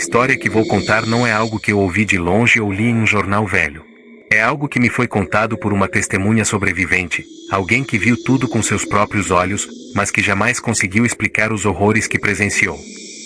história que vou contar não é algo que eu ouvi de longe ou li em um jornal velho. É algo que me foi contado por uma testemunha sobrevivente, alguém que viu tudo com seus próprios olhos, mas que jamais conseguiu explicar os horrores que presenciou.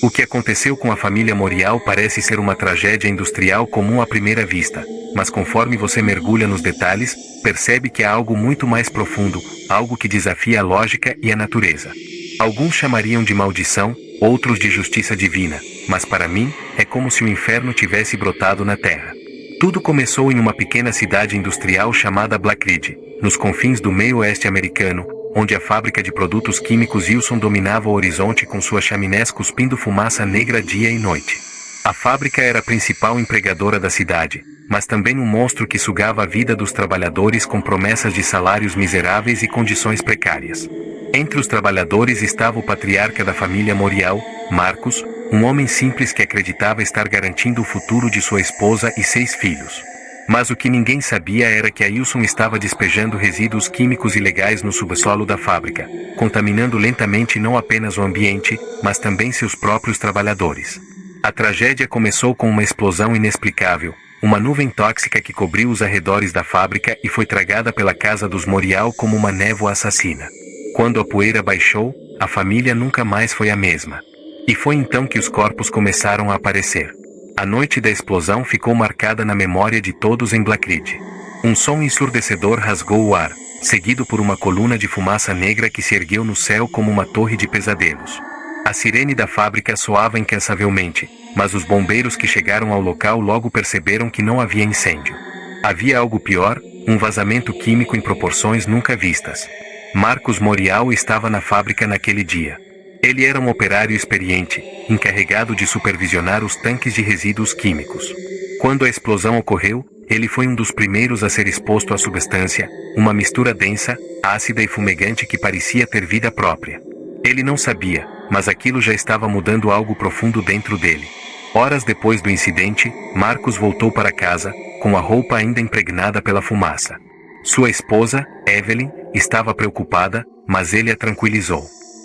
O que aconteceu com a família Morial parece ser uma tragédia industrial comum à primeira vista, mas conforme você mergulha nos detalhes, percebe que há algo muito mais profundo, algo que desafia a lógica e a natureza. Alguns chamariam de maldição, outros de justiça divina, mas para mim, é como se o inferno tivesse brotado na terra. Tudo começou em uma pequena cidade industrial chamada Black Ridge, nos confins do meio-oeste americano, onde a fábrica de produtos químicos Wilson dominava o horizonte com suas chaminés cuspindo fumaça negra dia e noite. A fábrica era a principal empregadora da cidade, mas também um monstro que sugava a vida dos trabalhadores com promessas de salários miseráveis e condições precárias. Entre os trabalhadores estava o patriarca da família Morial, Marcos, um homem simples que acreditava estar garantindo o futuro de sua esposa e 6 filhos. Mas o que ninguém sabia era que a Wilson estava despejando resíduos químicos ilegais no subsolo da fábrica, contaminando lentamente não apenas o ambiente, mas também seus próprios trabalhadores. A tragédia começou com uma explosão inexplicável, uma nuvem tóxica que cobriu os arredores da fábrica e foi tragada pela casa dos Morial como uma névoa assassina. Quando a poeira baixou, a família nunca mais foi a mesma. E foi então que os corpos começaram a aparecer. A noite da explosão ficou marcada na memória de todos em Black Ridge. Um som ensurdecedor rasgou o ar, seguido por uma coluna de fumaça negra que se ergueu no céu como uma torre de pesadelos. A sirene da fábrica soava incansavelmente, mas os bombeiros que chegaram ao local logo perceberam que não havia incêndio. Havia algo pior, um vazamento químico em proporções nunca vistas. Marcos Morial estava na fábrica naquele dia. Ele era um operário experiente, encarregado de supervisionar os tanques de resíduos químicos. Quando a explosão ocorreu, ele foi um dos primeiros a ser exposto à substância, uma mistura densa, ácida e fumegante que parecia ter vida própria. Ele não sabia, mas aquilo já estava mudando algo profundo dentro dele. Horas depois do incidente, Marcos voltou para casa, com a roupa ainda impregnada pela fumaça. Sua esposa, Evelyn, estava preocupada, mas ele a tranquilizou.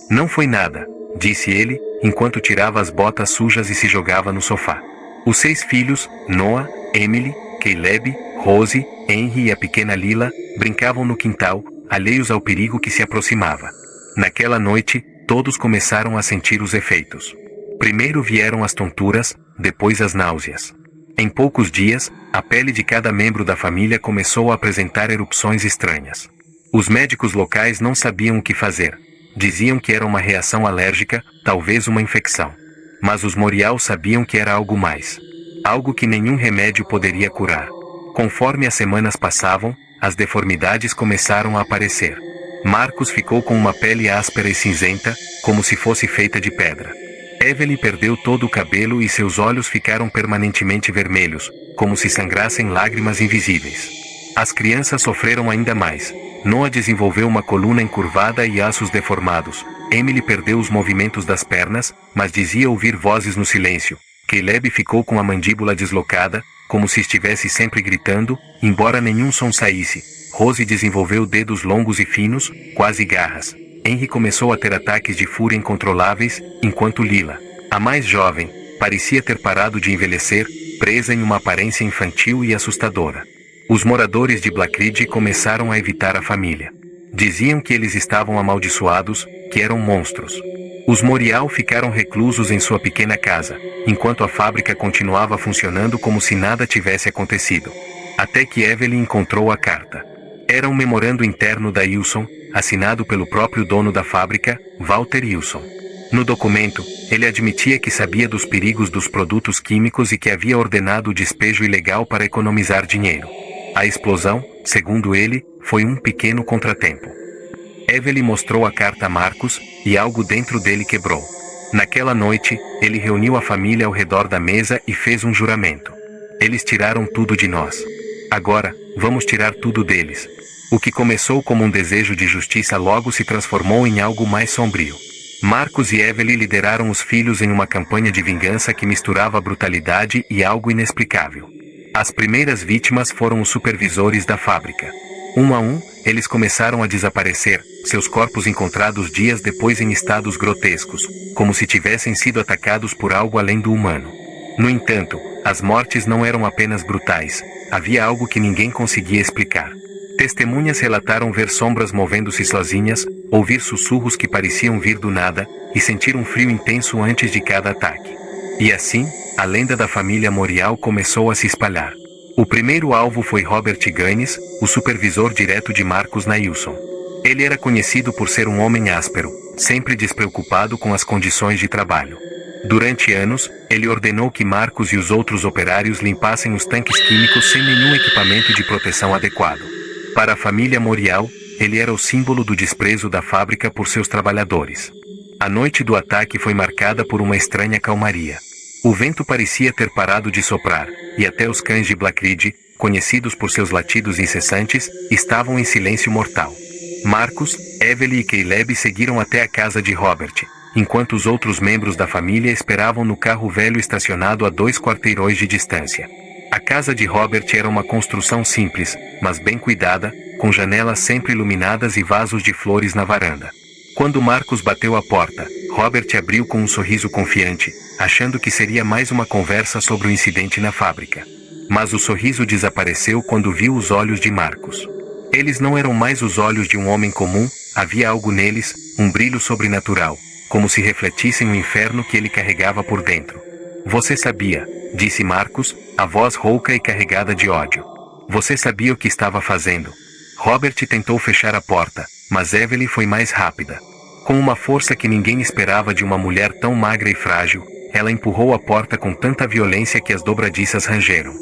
Não foi nada, disse ele, enquanto tirava as botas sujas e se jogava no sofá. Os 6 filhos, Noah, Emily, Caleb, Rose, Henry e a pequena Lila, brincavam no quintal, alheios ao perigo que se aproximava. Naquela noite, todos começaram a sentir os efeitos. Primeiro vieram as tonturas, depois as náuseas. Em poucos dias, a pele de cada membro da família começou a apresentar erupções estranhas. Os médicos locais não sabiam o que fazer. Diziam que era uma reação alérgica, talvez uma infecção. Mas os Morial sabiam que era algo mais. Algo que nenhum remédio poderia curar. Conforme as semanas passavam, as deformidades começaram a aparecer. Marcos ficou com uma pele áspera e cinzenta, como se fosse feita de pedra. Evelyn perdeu todo o cabelo e seus olhos ficaram permanentemente vermelhos, como se sangrassem lágrimas invisíveis. As crianças sofreram ainda mais. Noah desenvolveu uma coluna encurvada e ossos deformados. Emily perdeu os movimentos das pernas, mas dizia ouvir vozes no silêncio. Caleb ficou com a mandíbula deslocada, como se estivesse sempre gritando, embora nenhum som saísse. Rose desenvolveu dedos longos e finos, quase garras. Henry começou a ter ataques de fúria incontroláveis, enquanto Lila, a mais jovem, parecia ter parado de envelhecer, presa em uma aparência infantil e assustadora. Os moradores de Black Ridge começaram a evitar a família. Diziam que eles estavam amaldiçoados, que eram monstros. Os Morial ficaram reclusos em sua pequena casa, enquanto a fábrica continuava funcionando como se nada tivesse acontecido. Até que Evelyn encontrou a carta. Era um memorando interno da Wilson, assinado pelo próprio dono da fábrica, Walter Wilson. No documento, ele admitia que sabia dos perigos dos produtos químicos e que havia ordenado o despejo ilegal para economizar dinheiro. A explosão, segundo ele, foi um pequeno contratempo. Evelyn mostrou a carta a Marcos, e algo dentro dele quebrou. Naquela noite, ele reuniu a família ao redor da mesa e fez um juramento. Eles tiraram tudo de nós. Agora, vamos tirar tudo deles. O que começou como um desejo de justiça logo se transformou em algo mais sombrio. Marcos e Evelyn lideraram os filhos em uma campanha de vingança que misturava brutalidade e algo inexplicável. As primeiras vítimas foram os supervisores da fábrica. Um a um, eles começaram a desaparecer, seus corpos encontrados dias depois em estados grotescos, como se tivessem sido atacados por algo além do humano. No entanto, as mortes não eram apenas brutais, havia algo que ninguém conseguia explicar. Testemunhas relataram ver sombras movendo-se sozinhas, ouvir sussurros que pareciam vir do nada, e sentir um frio intenso antes de cada ataque. E assim, a lenda da família Morial começou a se espalhar. O primeiro alvo foi Robert Gaines, o supervisor direto de Marcus Neilson. Ele era conhecido por ser um homem áspero, sempre despreocupado com as condições de trabalho. Durante anos, ele ordenou que Marcus e os outros operários limpassem os tanques químicos sem nenhum equipamento de proteção adequado. Para a família Morial, ele era o símbolo do desprezo da fábrica por seus trabalhadores. A noite do ataque foi marcada por uma estranha calmaria. O vento parecia ter parado de soprar, e até os cães de Blackridge, conhecidos por seus latidos incessantes, estavam em silêncio mortal. Marcus, Evelyn e Caleb seguiram até a casa de Robert, enquanto os outros membros da família esperavam no carro velho estacionado a 2 quarteirões de distância. A casa de Robert era uma construção simples, mas bem cuidada, com janelas sempre iluminadas e vasos de flores na varanda. Quando Marcus bateu a porta, Robert abriu com um sorriso confiante, achando que seria mais uma conversa sobre o incidente na fábrica. Mas o sorriso desapareceu quando viu os olhos de Marcus. Eles não eram mais os olhos de um homem comum, havia algo neles, um brilho sobrenatural, como se refletissem o inferno que ele carregava por dentro. Você sabia, disse Marcus, a voz rouca e carregada de ódio. Você sabia o que estava fazendo. Robert tentou fechar a porta, mas Evelyn foi mais rápida. Com uma força que ninguém esperava de uma mulher tão magra e frágil, ela empurrou a porta com tanta violência que as dobradiças rangeram.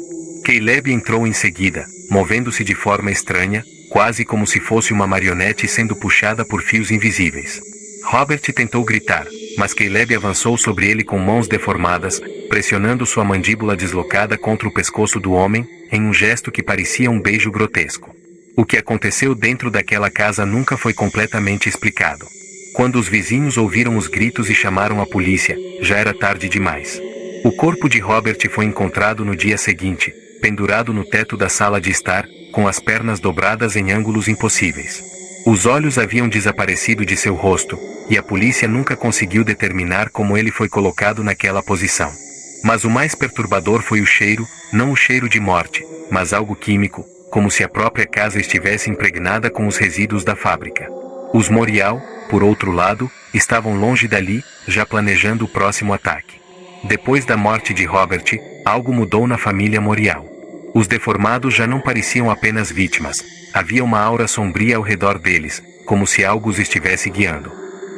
Caleb entrou em seguida, movendo-se de forma estranha, quase como se fosse uma marionete sendo puxada por fios invisíveis. Robert tentou gritar, mas Caleb avançou sobre ele com mãos deformadas, pressionando sua mandíbula deslocada contra o pescoço do homem, em um gesto que parecia um beijo grotesco. O que aconteceu dentro daquela casa nunca foi completamente explicado. Quando os vizinhos ouviram os gritos e chamaram a polícia, já era tarde demais. O corpo de Robert foi encontrado no dia seguinte, pendurado no teto da sala de estar, com as pernas dobradas em ângulos impossíveis. Os olhos haviam desaparecido de seu rosto, e a polícia nunca conseguiu determinar como ele foi colocado naquela posição. Mas o mais perturbador foi o cheiro, não o cheiro de morte, mas algo químico, como se a própria casa estivesse impregnada com os resíduos da fábrica. Os Morial, por outro lado, estavam longe dali, já planejando o próximo ataque. Depois da morte de Robert, algo mudou na família Morial. Os deformados já não pareciam apenas vítimas, havia uma aura sombria ao redor deles, como se algo os estivesse guiando.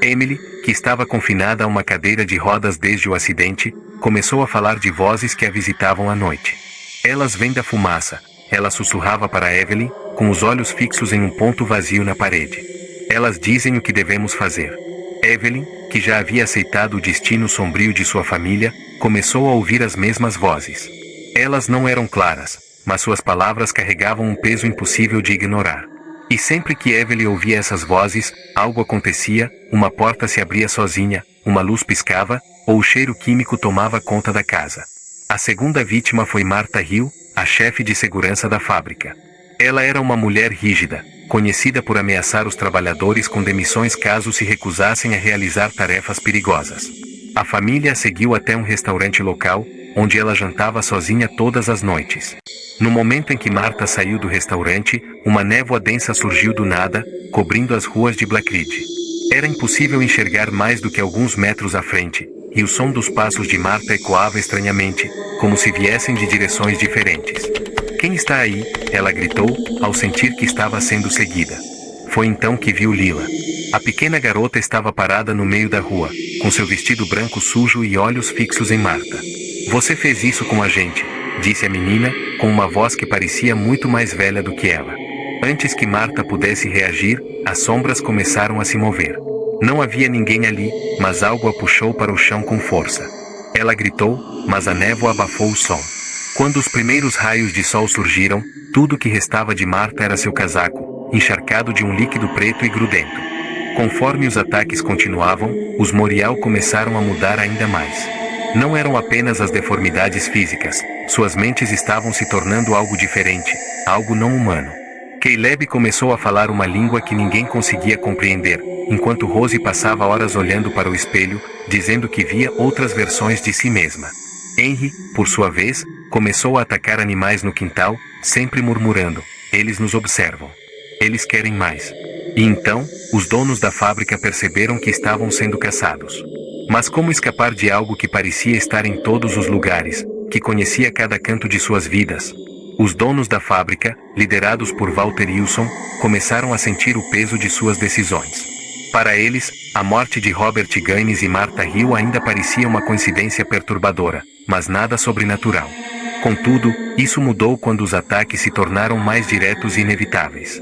Emily, que estava confinada a uma cadeira de rodas desde o acidente, começou a falar de vozes que a visitavam à noite. Elas vêm da fumaça, ela sussurrava para Evelyn, com os olhos fixos em um ponto vazio na parede. Elas dizem o que devemos fazer. Evelyn, que já havia aceitado o destino sombrio de sua família, começou a ouvir as mesmas vozes. Elas não eram claras, mas suas palavras carregavam um peso impossível de ignorar. E sempre que Evelyn ouvia essas vozes, algo acontecia, uma porta se abria sozinha, uma luz piscava, ou o cheiro químico tomava conta da casa. A segunda vítima foi Martha Hill, a chefe de segurança da fábrica. Ela era uma mulher rígida, conhecida por ameaçar os trabalhadores com demissões caso se recusassem a realizar tarefas perigosas. A família a seguiu até um restaurante local, onde ela jantava sozinha todas as noites. No momento em que Martha saiu do restaurante, uma névoa densa surgiu do nada, cobrindo as ruas de Blackridge. Era impossível enxergar mais do que alguns metros à frente, e o som dos passos de Martha ecoava estranhamente, como se viessem de direções diferentes. "Quem está aí?" ela gritou, ao sentir que estava sendo seguida. Foi então que viu Lila. A pequena garota estava parada no meio da rua, com seu vestido branco sujo e olhos fixos em Martha. "Você fez isso com a gente", disse a menina, com uma voz que parecia muito mais velha do que ela. Antes que Martha pudesse reagir, as sombras começaram a se mover. Não havia ninguém ali, mas algo a puxou para o chão com força. Ela gritou, mas a névoa abafou o som. Quando os primeiros raios de sol surgiram, tudo que restava de Martha era seu casaco, encharcado de um líquido preto e grudento. Conforme os ataques continuavam, os Morial começaram a mudar ainda mais. Não eram apenas as deformidades físicas, suas mentes estavam se tornando algo diferente, algo não humano. Caleb começou a falar uma língua que ninguém conseguia compreender, enquanto Rose passava horas olhando para o espelho, dizendo que via outras versões de si mesma. Henry, por sua vez, começou a atacar animais no quintal, sempre murmurando: eles nos observam. Eles querem mais. E então, os donos da fábrica perceberam que estavam sendo caçados. Mas como escapar de algo que parecia estar em todos os lugares, que conhecia cada canto de suas vidas? Os donos da fábrica, liderados por Walter Wilson, começaram a sentir o peso de suas decisões. Para eles, a morte de Robert Gaines e Martha Hill ainda parecia uma coincidência perturbadora, mas nada sobrenatural. Contudo, isso mudou quando os ataques se tornaram mais diretos e inevitáveis.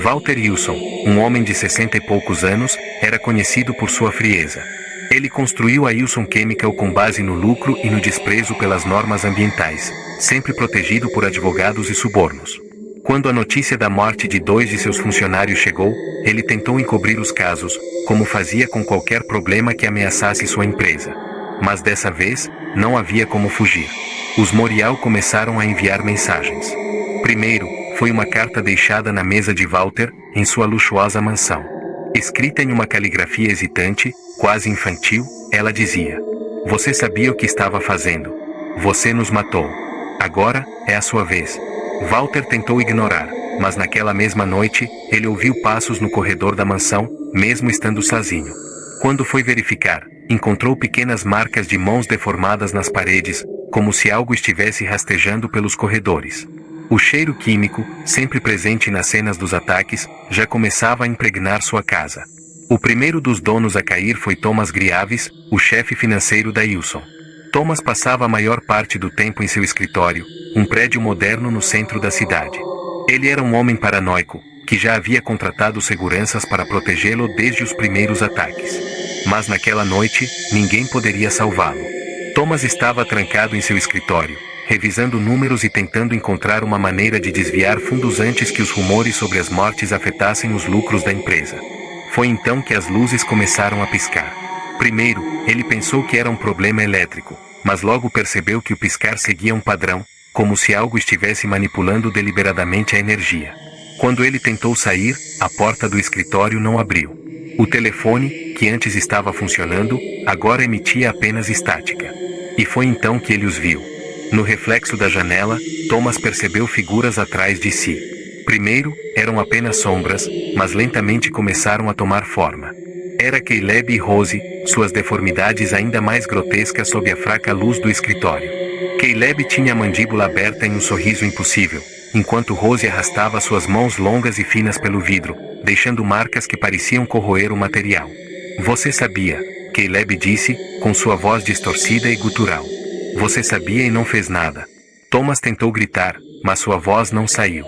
Walter Wilson, um homem de 60 e poucos anos, era conhecido por sua frieza. Ele construiu a Wilson Chemical com base no lucro e no desprezo pelas normas ambientais, sempre protegido por advogados e subornos. Quando a notícia da morte de 2 de seus funcionários chegou, ele tentou encobrir os casos, como fazia com qualquer problema que ameaçasse sua empresa. Mas dessa vez, não havia como fugir. Os Morial começaram a enviar mensagens. Primeiro, foi uma carta deixada na mesa de Walter, em sua luxuosa mansão. Escrita em uma caligrafia hesitante, quase infantil, ela dizia: "Você sabia o que estava fazendo. Você nos matou. Agora, é a sua vez." Walter tentou ignorar, mas naquela mesma noite, ele ouviu passos no corredor da mansão, mesmo estando sozinho. Quando foi verificar, encontrou pequenas marcas de mãos deformadas nas paredes, como se algo estivesse rastejando pelos corredores. O cheiro químico, sempre presente nas cenas dos ataques, já começava a impregnar sua casa. O primeiro dos donos a cair foi Thomas Griaves, o chefe financeiro da Wilson. Thomas passava a maior parte do tempo em seu escritório, um prédio moderno no centro da cidade. Ele era um homem paranoico, que já havia contratado seguranças para protegê-lo desde os primeiros ataques. Mas naquela noite, ninguém poderia salvá-lo. Thomas estava trancado em seu escritório, revisando números e tentando encontrar uma maneira de desviar fundos antes que os rumores sobre as mortes afetassem os lucros da empresa. Foi então que as luzes começaram a piscar. Primeiro, ele pensou que era um problema elétrico, mas logo percebeu que o piscar seguia um padrão, como se algo estivesse manipulando deliberadamente a energia. Quando ele tentou sair, a porta do escritório não abriu. O telefone, que antes estava funcionando, agora emitia apenas estática. E foi então que ele os viu. No reflexo da janela, Thomas percebeu figuras atrás de si. Primeiro, eram apenas sombras, mas lentamente começaram a tomar forma. Era Caleb e Rose, suas deformidades ainda mais grotescas sob a fraca luz do escritório. Caleb tinha a mandíbula aberta em um sorriso impossível, enquanto Rose arrastava suas mãos longas e finas pelo vidro, deixando marcas que pareciam corroer o material. "Você sabia", Caleb disse, com sua voz distorcida e gutural. "Você sabia e não fez nada." Thomas tentou gritar, mas sua voz não saiu.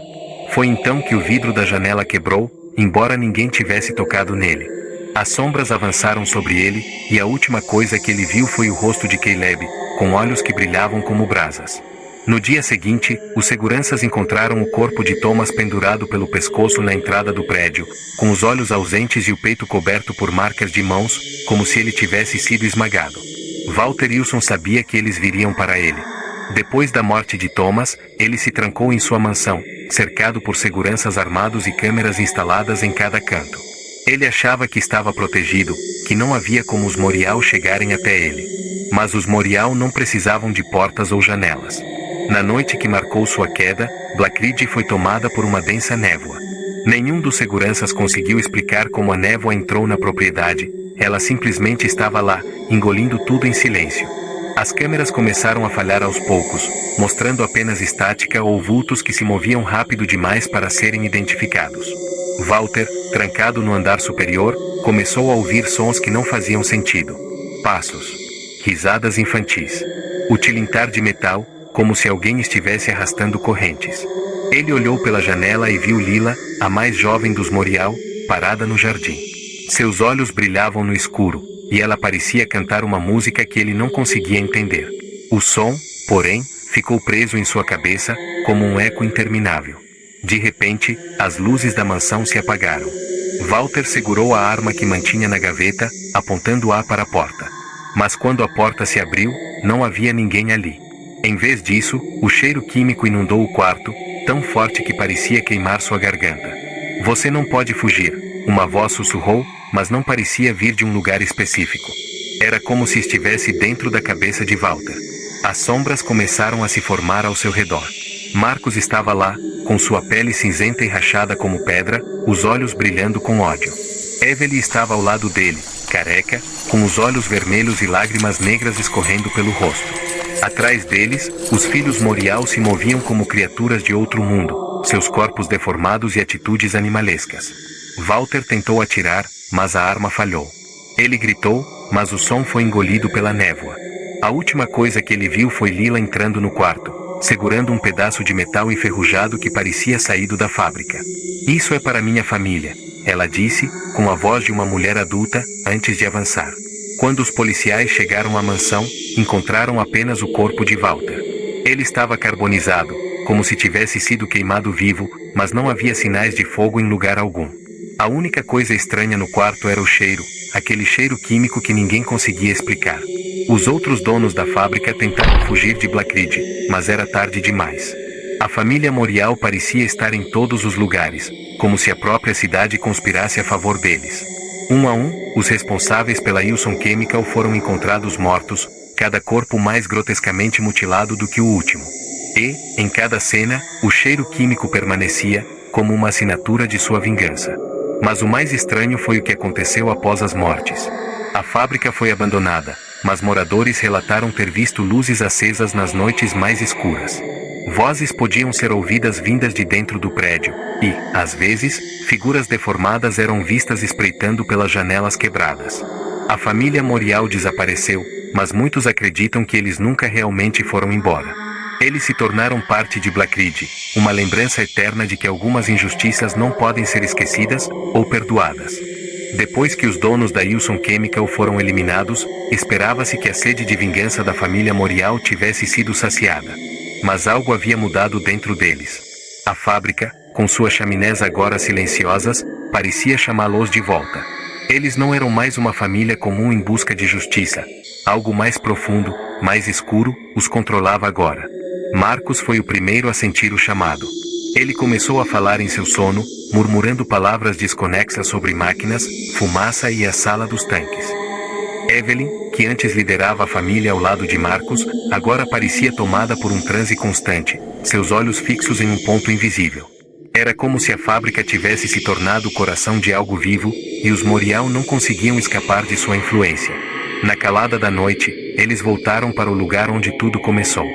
Foi então que o vidro da janela quebrou, embora ninguém tivesse tocado nele. As sombras avançaram sobre ele, e a última coisa que ele viu foi o rosto de Caleb, com olhos que brilhavam como brasas. No dia seguinte, os seguranças encontraram o corpo de Thomas pendurado pelo pescoço na entrada do prédio, com os olhos ausentes e o peito coberto por marcas de mãos, como se ele tivesse sido esmagado. Walter Wilson sabia que eles viriam para ele. Depois da morte de Thomas, ele se trancou em sua mansão, cercado por seguranças armados e câmeras instaladas em cada canto. Ele achava que estava protegido, que não havia como os Morial chegarem até ele. Mas os Morial não precisavam de portas ou janelas. Na noite que marcou sua queda, Black Ridge foi tomada por uma densa névoa. Nenhum dos seguranças conseguiu explicar como a névoa entrou na propriedade, ela simplesmente estava lá, engolindo tudo em silêncio. As câmeras começaram a falhar aos poucos, mostrando apenas estática ou vultos que se moviam rápido demais para serem identificados. Walter, trancado no andar superior, começou a ouvir sons que não faziam sentido. Passos. Risadas infantis. O tilintar de metal, como se alguém estivesse arrastando correntes. Ele olhou pela janela e viu Lila, a mais jovem dos Morial, parada no jardim. Seus olhos brilhavam no escuro, e ela parecia cantar uma música que ele não conseguia entender. O som, porém, ficou preso em sua cabeça, como um eco interminável. De repente, as luzes da mansão se apagaram. Walter segurou a arma que mantinha na gaveta, apontando-a para a porta. Mas quando a porta se abriu, não havia ninguém ali. Em vez disso, o cheiro químico inundou o quarto, tão forte que parecia queimar sua garganta. "Você não pode fugir", uma voz sussurrou, mas não parecia vir de um lugar específico. Era como se estivesse dentro da cabeça de Walter. As sombras começaram a se formar ao seu redor. Marcos estava lá, com sua pele cinzenta e rachada como pedra, os olhos brilhando com ódio. Evelyn estava ao lado dele, careca, com os olhos vermelhos e lágrimas negras escorrendo pelo rosto. Atrás deles, os filhos Morial se moviam como criaturas de outro mundo, seus corpos deformados e atitudes animalescas. Walter tentou atirar, mas a arma falhou. Ele gritou, mas o som foi engolido pela névoa. A última coisa que ele viu foi Lila entrando no quarto, segurando um pedaço de metal enferrujado que parecia saído da fábrica. "Isso é para minha família", ela disse, com a voz de uma mulher adulta, antes de avançar. Quando os policiais chegaram à mansão, encontraram apenas o corpo de Walter. Ele estava carbonizado, como se tivesse sido queimado vivo, mas não havia sinais de fogo em lugar algum. A única coisa estranha no quarto era o cheiro, aquele cheiro químico que ninguém conseguia explicar. Os outros donos da fábrica tentaram fugir de Black Ridge, mas era tarde demais. A família Morial parecia estar em todos os lugares, como se a própria cidade conspirasse a favor deles. Um a um, os responsáveis pela Wilson Chemical foram encontrados mortos, cada corpo mais grotescamente mutilado do que o último. E, em cada cena, o cheiro químico permanecia, como uma assinatura de sua vingança. Mas o mais estranho foi o que aconteceu após as mortes. A fábrica foi abandonada, mas moradores relataram ter visto luzes acesas nas noites mais escuras. Vozes podiam ser ouvidas vindas de dentro do prédio, e, às vezes, figuras deformadas eram vistas espreitando pelas janelas quebradas. A família Morial desapareceu, mas muitos acreditam que eles nunca realmente foram embora. Eles se tornaram parte de Black Ridge, uma lembrança eterna de que algumas injustiças não podem ser esquecidas ou perdoadas. Depois que os donos da Wilson Chemical foram eliminados, esperava-se que a sede de vingança da família Morial tivesse sido saciada. Mas algo havia mudado dentro deles. A fábrica, com suas chaminés agora silenciosas, parecia chamá-los de volta. Eles não eram mais uma família comum em busca de justiça. Algo mais profundo, mais escuro, os controlava agora. Marcos foi o primeiro a sentir o chamado. Ele começou a falar em seu sono, murmurando palavras desconexas sobre máquinas, fumaça e a sala dos tanques. Evelyn, que antes liderava a família ao lado de Marcos, agora parecia tomada por um transe constante, seus olhos fixos em um ponto invisível. Era como se a fábrica tivesse se tornado o coração de algo vivo, e os Morial não conseguiam escapar de sua influência. Na calada da noite, eles voltaram para o lugar onde tudo começou.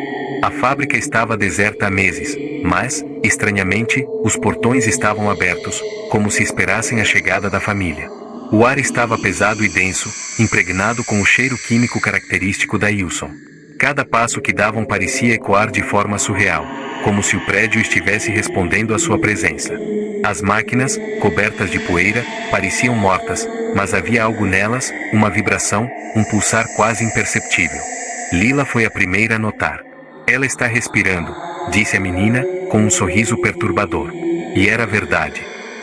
A fábrica estava deserta há meses, mas, estranhamente, os portões estavam abertos, como se esperassem a chegada da família. O ar estava pesado e denso, impregnado com o cheiro químico característico da Wilson. Cada passo que davam parecia ecoar de forma surreal, como se o prédio estivesse respondendo à sua presença. As máquinas, cobertas de poeira, pareciam mortas, mas havia algo nelas, uma vibração, um pulsar quase imperceptível. Lila foi a primeira a notar. "Ela está respirando", disse a menina, com um sorriso perturbador. E era verdade.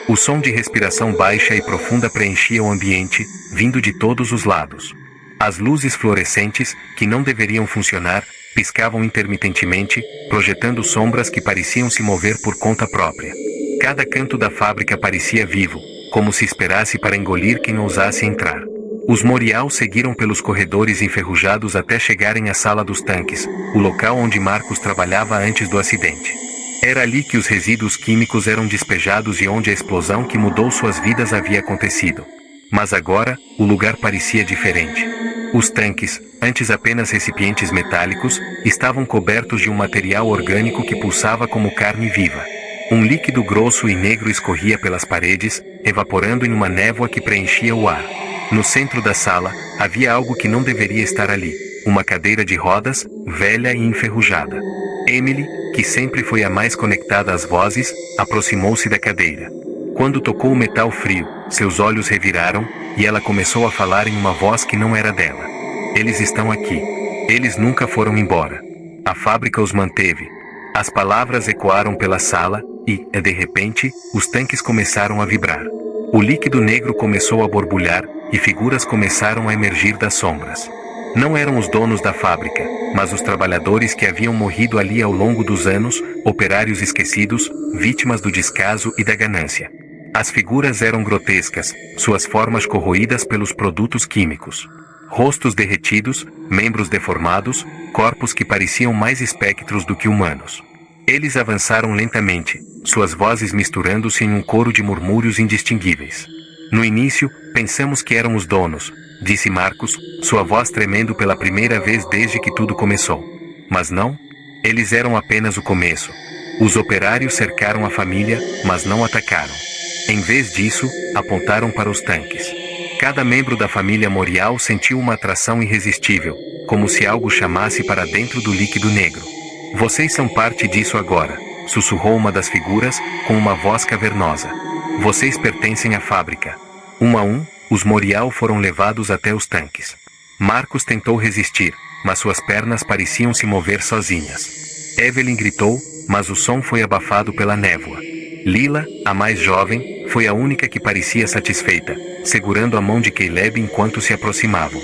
O som de respiração baixa e profunda preenchia o ambiente, vindo de todos os lados. As luzes fluorescentes, que não deveriam funcionar, piscavam intermitentemente, projetando sombras que pareciam se mover por conta própria. Cada canto da fábrica parecia vivo, como se esperasse para engolir quem ousasse entrar. Os Morial seguiram pelos corredores enferrujados até chegarem à sala dos tanques, o local onde Marcos trabalhava antes do acidente. Era ali que os resíduos químicos eram despejados e onde a explosão que mudou suas vidas havia acontecido. Mas agora, o lugar parecia diferente. Os tanques, antes apenas recipientes metálicos, estavam cobertos de um material orgânico que pulsava como carne viva. Um líquido grosso e negro escorria pelas paredes, evaporando em uma névoa que preenchia o ar. No centro da sala, havia algo que não deveria estar ali, uma cadeira de rodas, velha e enferrujada. Emily, que sempre foi a mais conectada às vozes, aproximou-se da cadeira. Quando tocou o metal frio, seus olhos reviraram, e ela começou a falar em uma voz que não era dela. "Eles estão aqui. Eles nunca foram embora. A fábrica os manteve." As palavras ecoaram pela sala, e, de repente, os tanques começaram a vibrar. O líquido negro começou a borbulhar, e figuras começaram a emergir das sombras. Não eram os donos da fábrica, mas os trabalhadores que haviam morrido ali ao longo dos anos, operários esquecidos, vítimas do descaso e da ganância. As figuras eram grotescas, suas formas corroídas pelos produtos químicos. Rostos derretidos, membros deformados, corpos que pareciam mais espectros do que humanos. Eles avançaram lentamente, suas vozes misturando-se em um coro de murmúrios indistinguíveis. No início, pensamos que eram os donos, disse Marcos, sua voz tremendo pela primeira vez desde que tudo começou. Mas não. Eles eram apenas o começo. Os operários cercaram a família, mas não atacaram. Em vez disso, apontaram para os tanques. Cada membro da família Morial sentiu uma atração irresistível, como se algo chamasse para dentro do líquido negro. Vocês são parte disso agora, sussurrou uma das figuras, com uma voz cavernosa. Vocês pertencem à fábrica. Um a um, os Morial foram levados até os tanques. Marcos tentou resistir, mas suas pernas pareciam se mover sozinhas. Evelyn gritou, mas o som foi abafado pela névoa. Lila, a mais jovem, foi a única que parecia satisfeita, segurando a mão de Caleb enquanto se aproximavam.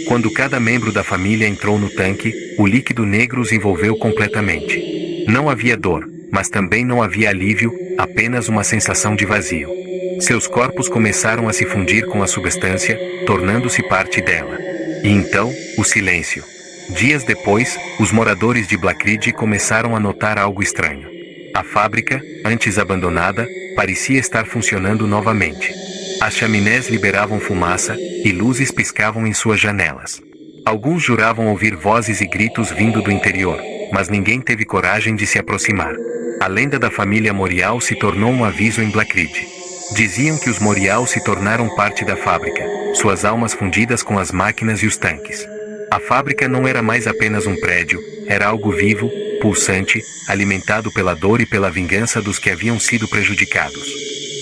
Quando cada membro da família entrou no tanque, o líquido negro os envolveu completamente. Não havia dor, mas também não havia alívio, apenas uma sensação de vazio. Seus corpos começaram a se fundir com a substância, tornando-se parte dela. E então, o silêncio. Dias depois, os moradores de Black Ridge começaram a notar algo estranho. A fábrica, antes abandonada, parecia estar funcionando novamente. As chaminés liberavam fumaça, e luzes piscavam em suas janelas. Alguns juravam ouvir vozes e gritos vindo do interior, mas ninguém teve coragem de se aproximar. A lenda da família Morial se tornou um aviso em Black Ridge. Diziam que os Morial se tornaram parte da fábrica, suas almas fundidas com as máquinas e os tanques. A fábrica não era mais apenas um prédio, era algo vivo, pulsante, alimentado pela dor e pela vingança dos que haviam sido prejudicados.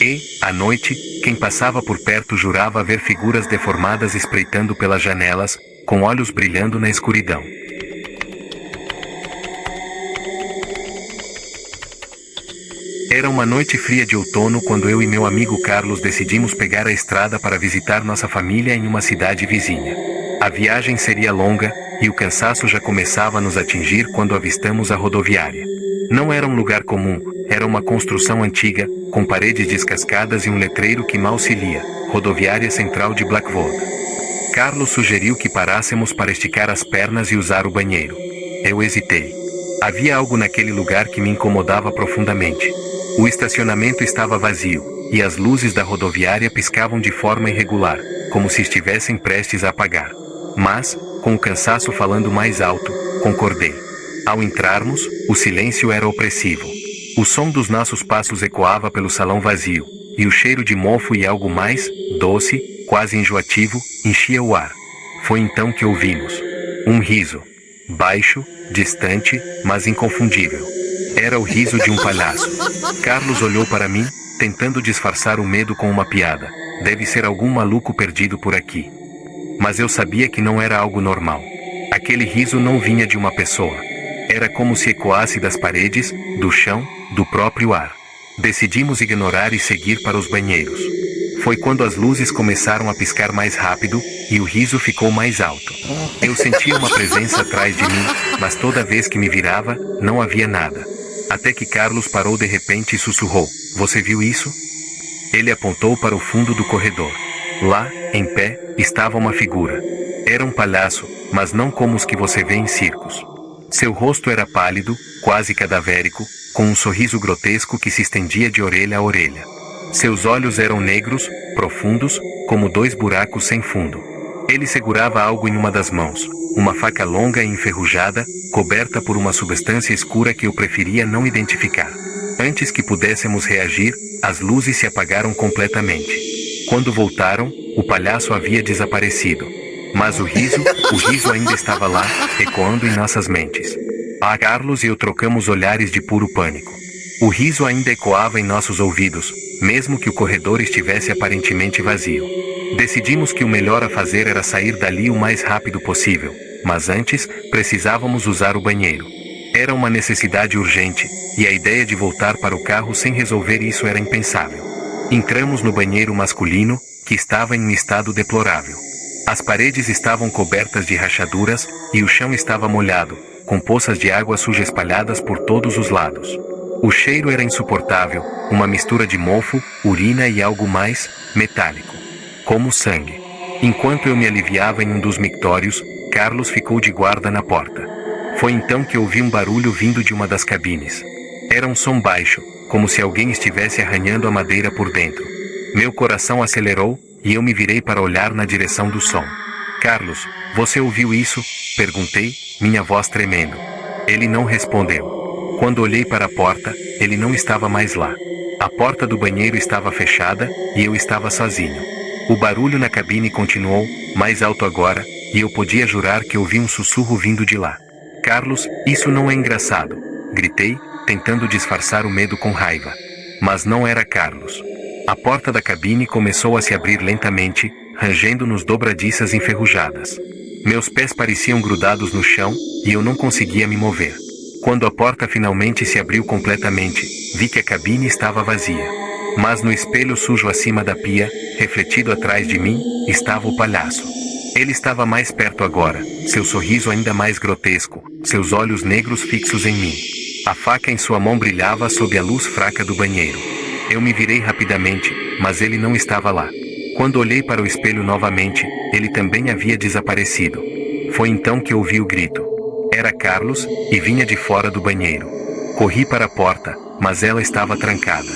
E, à noite, quem passava por perto jurava ver figuras deformadas espreitando pelas janelas, com olhos brilhando na escuridão. Era uma noite fria de outono quando eu e meu amigo Carlos decidimos pegar a estrada para visitar nossa família em uma cidade vizinha. A viagem seria longa, e o cansaço já começava a nos atingir quando avistamos a rodoviária. Não era um lugar comum, era uma construção antiga, com paredes descascadas e um letreiro que mal se lia, Rodoviária Central de Blackwood. Carlos sugeriu que parássemos para esticar as pernas e usar o banheiro. Eu hesitei. Havia algo naquele lugar que me incomodava profundamente. O estacionamento estava vazio, e as luzes da rodoviária piscavam de forma irregular, como se estivessem prestes a apagar. Mas, com o cansaço falando mais alto, concordei. Ao entrarmos, o silêncio era opressivo. O som dos nossos passos ecoava pelo salão vazio, e o cheiro de mofo e algo mais, doce, quase enjoativo, enchia o ar. Foi então que ouvimos um riso. Baixo, distante, mas inconfundível. Era o riso de um palhaço. Carlos olhou para mim, tentando disfarçar o medo com uma piada. Deve ser algum maluco perdido por aqui. Mas eu sabia que não era algo normal. Aquele riso não vinha de uma pessoa. Era como se ecoasse das paredes, do chão, do próprio ar. Decidimos ignorar e seguir para os banheiros. Foi quando as luzes começaram a piscar mais rápido, e o riso ficou mais alto. Eu sentia uma presença atrás de mim, mas toda vez que me virava, não havia nada. Até que Carlos parou de repente e sussurrou: "Você viu isso?" Ele apontou para o fundo do corredor. Lá, em pé, estava uma figura. Era um palhaço, mas não como os que você vê em circos. Seu rosto era pálido, quase cadavérico, com um sorriso grotesco que se estendia de orelha a orelha. Seus olhos eram negros, profundos, como dois buracos sem fundo. Ele segurava algo em uma das mãos, uma faca longa e enferrujada, coberta por uma substância escura que eu preferia não identificar. Antes que pudéssemos reagir, as luzes se apagaram completamente. Quando voltaram, o palhaço havia desaparecido. Mas o riso ainda estava lá, ecoando em nossas mentes. Carlos e eu trocamos olhares de puro pânico. O riso ainda ecoava em nossos ouvidos, mesmo que o corredor estivesse aparentemente vazio. Decidimos que o melhor a fazer era sair dali o mais rápido possível, mas antes, precisávamos usar o banheiro. Era uma necessidade urgente, e a ideia de voltar para o carro sem resolver isso era impensável. Entramos no banheiro masculino, que estava em um estado deplorável. As paredes estavam cobertas de rachaduras, e o chão estava molhado, com poças de água suja espalhadas por todos os lados. O cheiro era insuportável, uma mistura de mofo, urina e algo mais, metálico. Como sangue. Enquanto eu me aliviava em um dos mictórios, Carlos ficou de guarda na porta. Foi então que ouvi um barulho vindo de uma das cabines. Era um som baixo, como se alguém estivesse arranhando a madeira por dentro. Meu coração acelerou, e eu me virei para olhar na direção do som. Carlos, você ouviu isso? Perguntei, minha voz tremendo. Ele não respondeu. Quando olhei para a porta, ele não estava mais lá. A porta do banheiro estava fechada, e eu estava sozinho. O barulho na cabine continuou, mais alto agora, e eu podia jurar que ouvi um sussurro vindo de lá. Carlos, isso não é engraçado, gritei, tentando disfarçar o medo com raiva. Mas não era Carlos. A porta da cabine começou a se abrir lentamente, rangendo nos dobradiças enferrujadas. Meus pés pareciam grudados no chão, e eu não conseguia me mover. Quando a porta finalmente se abriu completamente, vi que a cabine estava vazia. Mas no espelho sujo acima da pia, refletido atrás de mim, estava o palhaço. Ele estava mais perto agora, seu sorriso ainda mais grotesco, seus olhos negros fixos em mim. A faca em sua mão brilhava sob a luz fraca do banheiro. Eu me virei rapidamente, mas ele não estava lá. Quando olhei para o espelho novamente, ele também havia desaparecido. Foi então que ouvi o grito. Era Carlos, e vinha de fora do banheiro. Corri para a porta, mas ela estava trancada.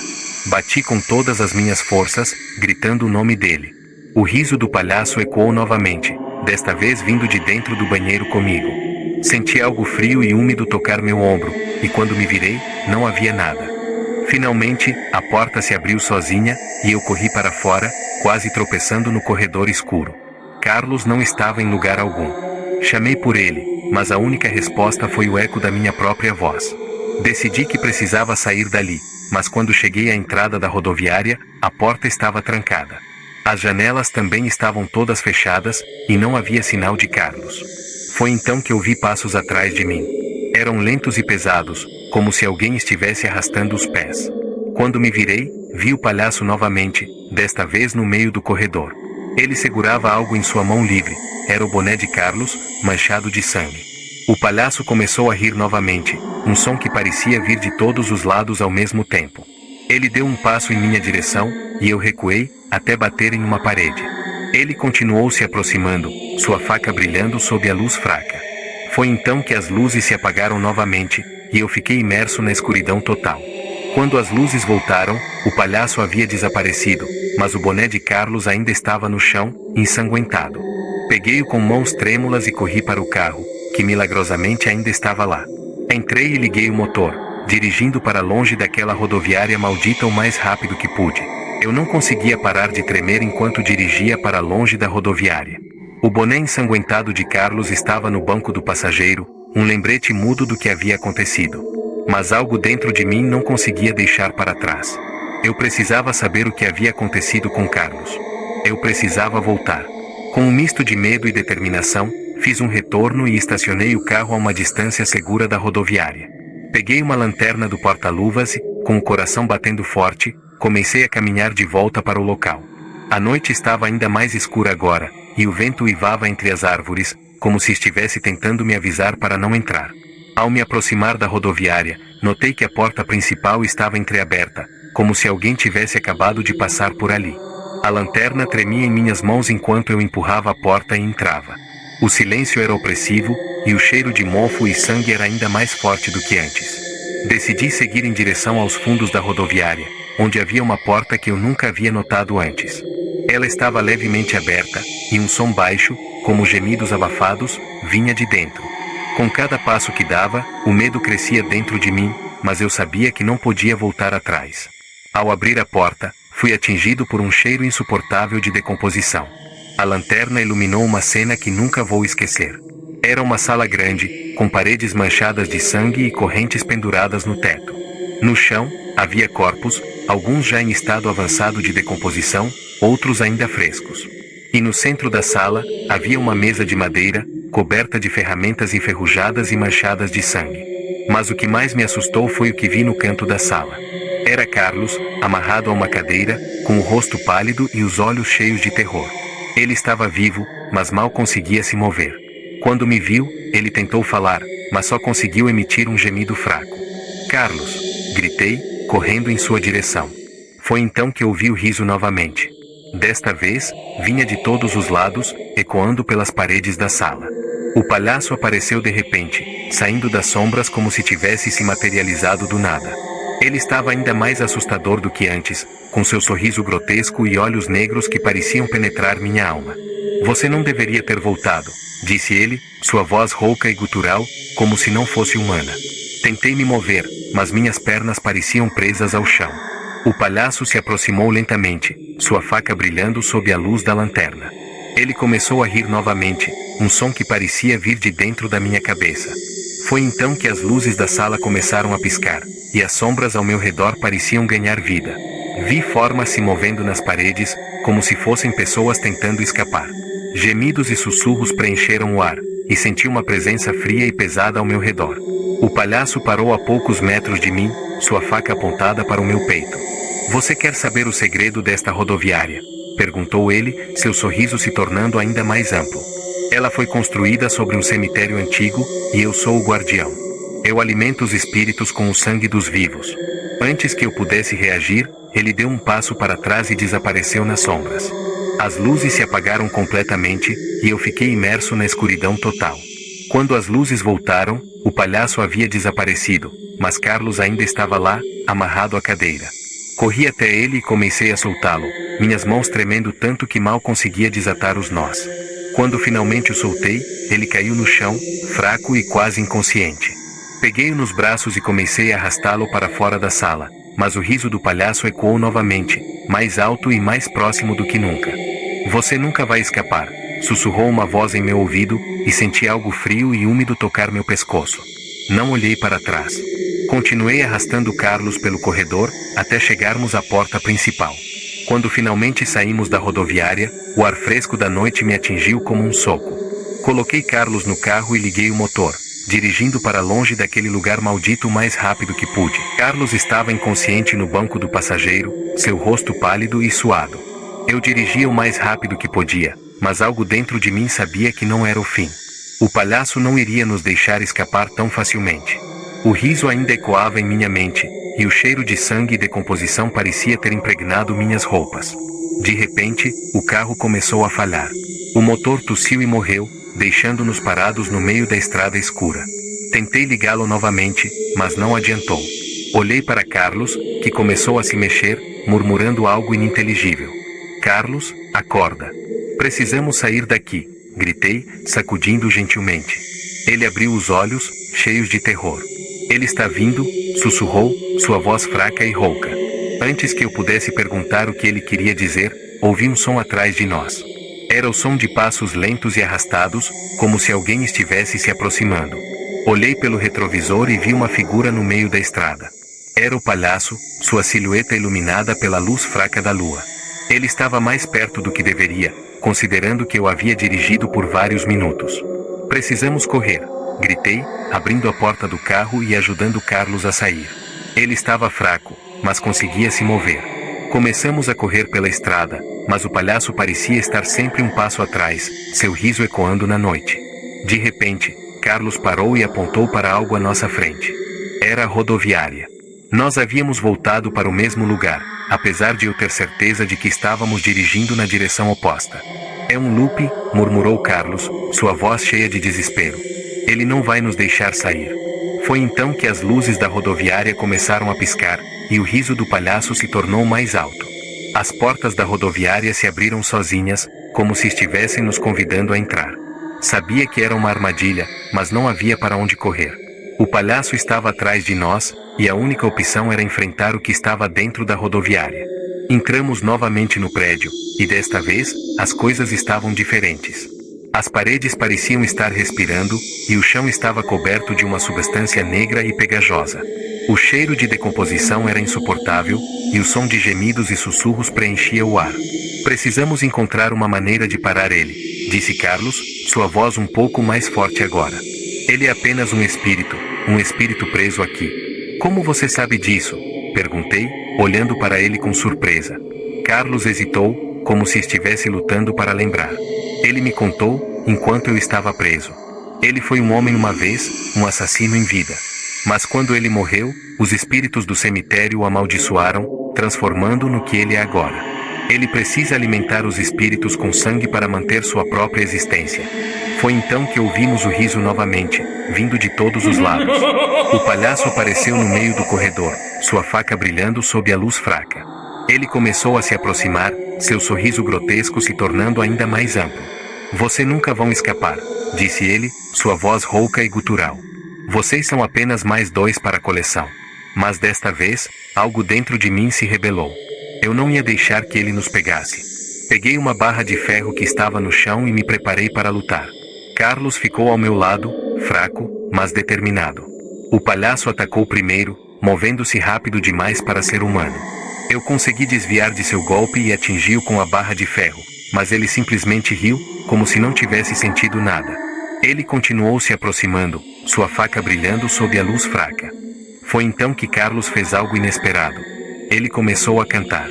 Bati com todas as minhas forças, gritando o nome dele. O riso do palhaço ecoou novamente, desta vez vindo de dentro do banheiro comigo. Senti algo frio e úmido tocar meu ombro, e quando me virei, não havia nada. Finalmente, a porta se abriu sozinha, e eu corri para fora, quase tropeçando no corredor escuro. Carlos não estava em lugar algum. Chamei por ele, mas a única resposta foi o eco da minha própria voz. Decidi que precisava sair dali, mas quando cheguei à entrada da rodoviária, a porta estava trancada. As janelas também estavam todas fechadas, e não havia sinal de Carlos. Foi então que ouvi passos atrás de mim. Eram lentos e pesados, como se alguém estivesse arrastando os pés. Quando me virei, vi o palhaço novamente, desta vez no meio do corredor. Ele segurava algo em sua mão livre. Era o boné de Carlos, manchado de sangue. O palhaço começou a rir novamente, um som que parecia vir de todos os lados ao mesmo tempo. Ele deu um passo em minha direção, e eu recuei, até bater em uma parede. Ele continuou se aproximando, sua faca brilhando sob a luz fraca. Foi então que as luzes se apagaram novamente, e eu fiquei imerso na escuridão total. Quando as luzes voltaram, o palhaço havia desaparecido, mas o boné de Carlos ainda estava no chão, ensanguentado. Peguei-o com mãos trêmulas e corri para o carro, que milagrosamente ainda estava lá. Entrei e liguei o motor, dirigindo para longe daquela rodoviária maldita o mais rápido que pude. Eu não conseguia parar de tremer enquanto dirigia para longe da rodoviária. O boné ensanguentado de Carlos estava no banco do passageiro, um lembrete mudo do que havia acontecido. Mas algo dentro de mim não conseguia deixar para trás. Eu precisava saber o que havia acontecido com Carlos. Eu precisava voltar. Com um misto de medo e determinação, fiz um retorno e estacionei o carro a uma distância segura da rodoviária. Peguei uma lanterna do porta-luvas e, com o coração batendo forte, comecei a caminhar de volta para o local. A noite estava ainda mais escura agora, e o vento uivava entre as árvores, como se estivesse tentando me avisar para não entrar. Ao me aproximar da rodoviária, notei que a porta principal estava entreaberta, como se alguém tivesse acabado de passar por ali. A lanterna tremia em minhas mãos enquanto eu empurrava a porta e entrava. O silêncio era opressivo, e o cheiro de mofo e sangue era ainda mais forte do que antes. Decidi seguir em direção aos fundos da rodoviária, onde havia uma porta que eu nunca havia notado antes. Ela estava levemente aberta, e um som baixo, como gemidos abafados, vinha de dentro. Com cada passo que dava, o medo crescia dentro de mim, mas eu sabia que não podia voltar atrás. Ao abrir a porta, fui atingido por um cheiro insuportável de decomposição. A lanterna iluminou uma cena que nunca vou esquecer. Era uma sala grande, com paredes manchadas de sangue e correntes penduradas no teto. No chão, havia corpos, alguns já em estado avançado de decomposição, outros ainda frescos. E no centro da sala, havia uma mesa de madeira, coberta de ferramentas enferrujadas e manchadas de sangue. Mas o que mais me assustou foi o que vi no canto da sala. Era Carlos, amarrado a uma cadeira, com o rosto pálido e os olhos cheios de terror. Ele estava vivo, mas mal conseguia se mover. Quando me viu, ele tentou falar, mas só conseguiu emitir um gemido fraco. "Carlos!" gritei, correndo em sua direção. Foi então que ouvi o riso novamente. Desta vez, vinha de todos os lados, ecoando pelas paredes da sala. O palhaço apareceu de repente, saindo das sombras como se tivesse se materializado do nada. Ele estava ainda mais assustador do que antes, com seu sorriso grotesco e olhos negros que pareciam penetrar minha alma. Você não deveria ter voltado, disse ele, sua voz rouca e gutural, como se não fosse humana. Tentei me mover, mas minhas pernas pareciam presas ao chão. O palhaço se aproximou lentamente, sua faca brilhando sob a luz da lanterna. Ele começou a rir novamente, um som que parecia vir de dentro da minha cabeça. Foi então que as luzes da sala começaram a piscar, e as sombras ao meu redor pareciam ganhar vida. Vi formas se movendo nas paredes, como se fossem pessoas tentando escapar. Gemidos e sussurros preencheram o ar, e senti uma presença fria e pesada ao meu redor. O palhaço parou a poucos metros de mim, sua faca apontada para o meu peito. Você quer saber o segredo desta rodoviária? Perguntou ele, seu sorriso se tornando ainda mais amplo. Ela foi construída sobre um cemitério antigo, e eu sou o guardião. Eu alimento os espíritos com o sangue dos vivos. Antes que eu pudesse reagir, ele deu um passo para trás e desapareceu nas sombras. As luzes se apagaram completamente, e eu fiquei imerso na escuridão total. Quando as luzes voltaram, o palhaço havia desaparecido, mas Carlos ainda estava lá, amarrado à cadeira. Corri até ele e comecei a soltá-lo, minhas mãos tremendo tanto que mal conseguia desatar os nós. Quando finalmente o soltei, ele caiu no chão, fraco e quase inconsciente. Peguei-o nos braços e comecei a arrastá-lo para fora da sala, mas o riso do palhaço ecoou novamente, mais alto e mais próximo do que nunca. Você nunca vai escapar, sussurrou uma voz em meu ouvido, e senti algo frio e úmido tocar meu pescoço. Não olhei para trás. Continuei arrastando Carlos pelo corredor, até chegarmos à porta principal. Quando finalmente saímos da rodoviária, o ar fresco da noite me atingiu como um soco. Coloquei Carlos no carro e liguei o motor, dirigindo para longe daquele lugar maldito o mais rápido que pude. Carlos estava inconsciente no banco do passageiro, seu rosto pálido e suado. Eu dirigia o mais rápido que podia, mas algo dentro de mim sabia que não era o fim. O palhaço não iria nos deixar escapar tão facilmente. O riso ainda ecoava em minha mente, e o cheiro de sangue e decomposição parecia ter impregnado minhas roupas. De repente, o carro começou a falhar. O motor tossiu e morreu, deixando-nos parados no meio da estrada escura. Tentei ligá-lo novamente, mas não adiantou. Olhei para Carlos, que começou a se mexer, murmurando algo ininteligível. Carlos, acorda. Precisamos sair daqui, gritei, sacudindo gentilmente. Ele abriu os olhos, cheios de terror. Ele está vindo, sussurrou, sua voz fraca e rouca. Antes que eu pudesse perguntar o que ele queria dizer, ouvi um som atrás de nós. Era o som de passos lentos e arrastados, como se alguém estivesse se aproximando. Olhei pelo retrovisor e vi uma figura no meio da estrada. Era o palhaço, sua silhueta iluminada pela luz fraca da lua. Ele estava mais perto do que deveria, considerando que eu havia dirigido por vários minutos. Precisamos correr, gritei, abrindo a porta do carro e ajudando Carlos a sair. Ele estava fraco, mas conseguia se mover. Começamos a correr pela estrada, mas o palhaço parecia estar sempre um passo atrás, seu riso ecoando na noite. De repente, Carlos parou e apontou para algo à nossa frente. Era a rodoviária. Nós havíamos voltado para o mesmo lugar, apesar de eu ter certeza de que estávamos dirigindo na direção oposta. É um loop, murmurou Carlos, sua voz cheia de desespero. Ele não vai nos deixar sair. Foi então que as luzes da rodoviária começaram a piscar, e o riso do palhaço se tornou mais alto. As portas da rodoviária se abriram sozinhas, como se estivessem nos convidando a entrar. Sabia que era uma armadilha, mas não havia para onde correr. O palhaço estava atrás de nós, e a única opção era enfrentar o que estava dentro da rodoviária. Entramos novamente no prédio, e desta vez, as coisas estavam diferentes. As paredes pareciam estar respirando, e o chão estava coberto de uma substância negra e pegajosa. O cheiro de decomposição era insuportável, e o som de gemidos e sussurros preenchia o ar. Precisamos encontrar uma maneira de parar ele, disse Carlos, sua voz um pouco mais forte agora. Ele é apenas um espírito preso aqui. Como você sabe disso? Perguntei, olhando para ele com surpresa. Carlos hesitou, como se estivesse lutando para lembrar. Ele me contou, enquanto eu estava preso. Ele foi um homem uma vez, um assassino em vida. Mas quando ele morreu, os espíritos do cemitério o amaldiçoaram, transformando-o no que ele é agora. Ele precisa alimentar os espíritos com sangue para manter sua própria existência. Foi então que ouvimos o riso novamente, vindo de todos os lados. O palhaço apareceu no meio do corredor, sua faca brilhando sob a luz fraca. Ele começou a se aproximar, seu sorriso grotesco se tornando ainda mais amplo. Vocês nunca vão escapar, disse ele, sua voz rouca e gutural. Vocês são apenas mais 2 para a coleção. Mas desta vez, algo dentro de mim se rebelou. Eu não ia deixar que ele nos pegasse. Peguei uma barra de ferro que estava no chão e me preparei para lutar. Carlos ficou ao meu lado, fraco, mas determinado. O palhaço atacou primeiro, movendo-se rápido demais para ser humano. Eu consegui desviar de seu golpe e atingi-o com a barra de ferro, mas ele simplesmente riu, como se não tivesse sentido nada. Ele continuou se aproximando, sua faca brilhando sob a luz fraca. Foi então que Carlos fez algo inesperado. Ele começou a cantar.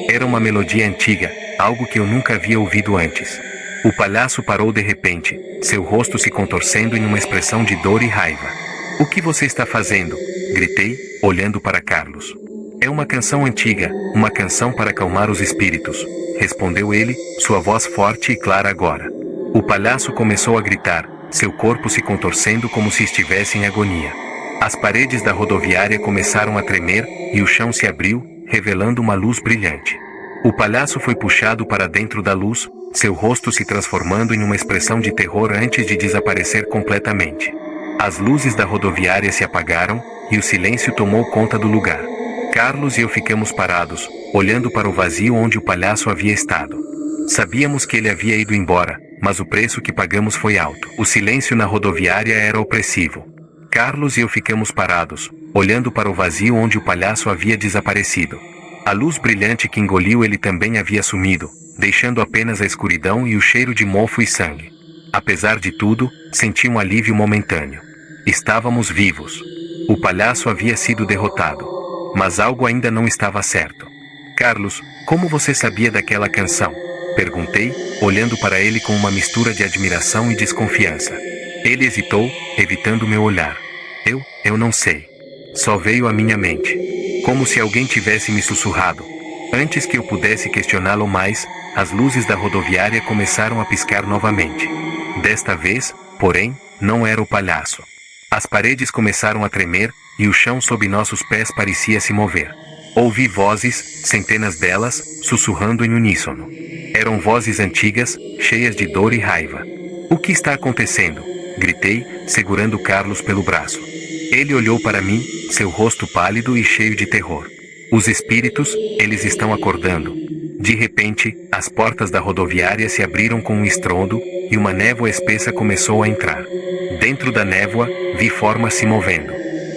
Era uma melodia antiga, algo que eu nunca havia ouvido antes. O palhaço parou de repente, seu rosto se contorcendo em uma expressão de dor e raiva. O que você está fazendo? Gritei, olhando para Carlos. É uma canção antiga, uma canção para acalmar os espíritos, respondeu ele, sua voz forte e clara agora. O palhaço começou a gritar, seu corpo se contorcendo como se estivesse em agonia. As paredes da rodoviária começaram a tremer, e o chão se abriu, revelando uma luz brilhante. O palhaço foi puxado para dentro da luz, seu rosto se transformando em uma expressão de terror antes de desaparecer completamente. As luzes da rodoviária se apagaram, e o silêncio tomou conta do lugar. Carlos e eu ficamos parados, olhando para o vazio onde o palhaço havia estado. Sabíamos que ele havia ido embora, mas o preço que pagamos foi alto. O silêncio na rodoviária era opressivo. Carlos e eu ficamos parados, olhando para o vazio onde o palhaço havia desaparecido. A luz brilhante que engoliu ele também havia sumido, deixando apenas a escuridão e o cheiro de mofo e sangue. Apesar de tudo, senti um alívio momentâneo. Estávamos vivos. O palhaço havia sido derrotado. Mas algo ainda não estava certo. Carlos, como você sabia daquela canção? Perguntei, olhando para ele com uma mistura de admiração e desconfiança. Ele hesitou, evitando meu olhar. Eu não sei. Só veio à minha mente. Como se alguém tivesse me sussurrado. Antes que eu pudesse questioná-lo mais, as luzes da rodoviária começaram a piscar novamente. Desta vez, porém, não era o palhaço. As paredes começaram a tremer, e o chão sob nossos pés parecia se mover. Ouvi vozes, centenas delas, sussurrando em uníssono. Eram vozes antigas, cheias de dor e raiva. O que está acontecendo? Gritei, segurando Carlos pelo braço. Ele olhou para mim, seu rosto pálido e cheio de terror. Os espíritos, eles estão acordando. De repente, as portas da rodoviária se abriram com um estrondo, e uma névoa espessa começou a entrar. Dentro da névoa, vi formas se movendo.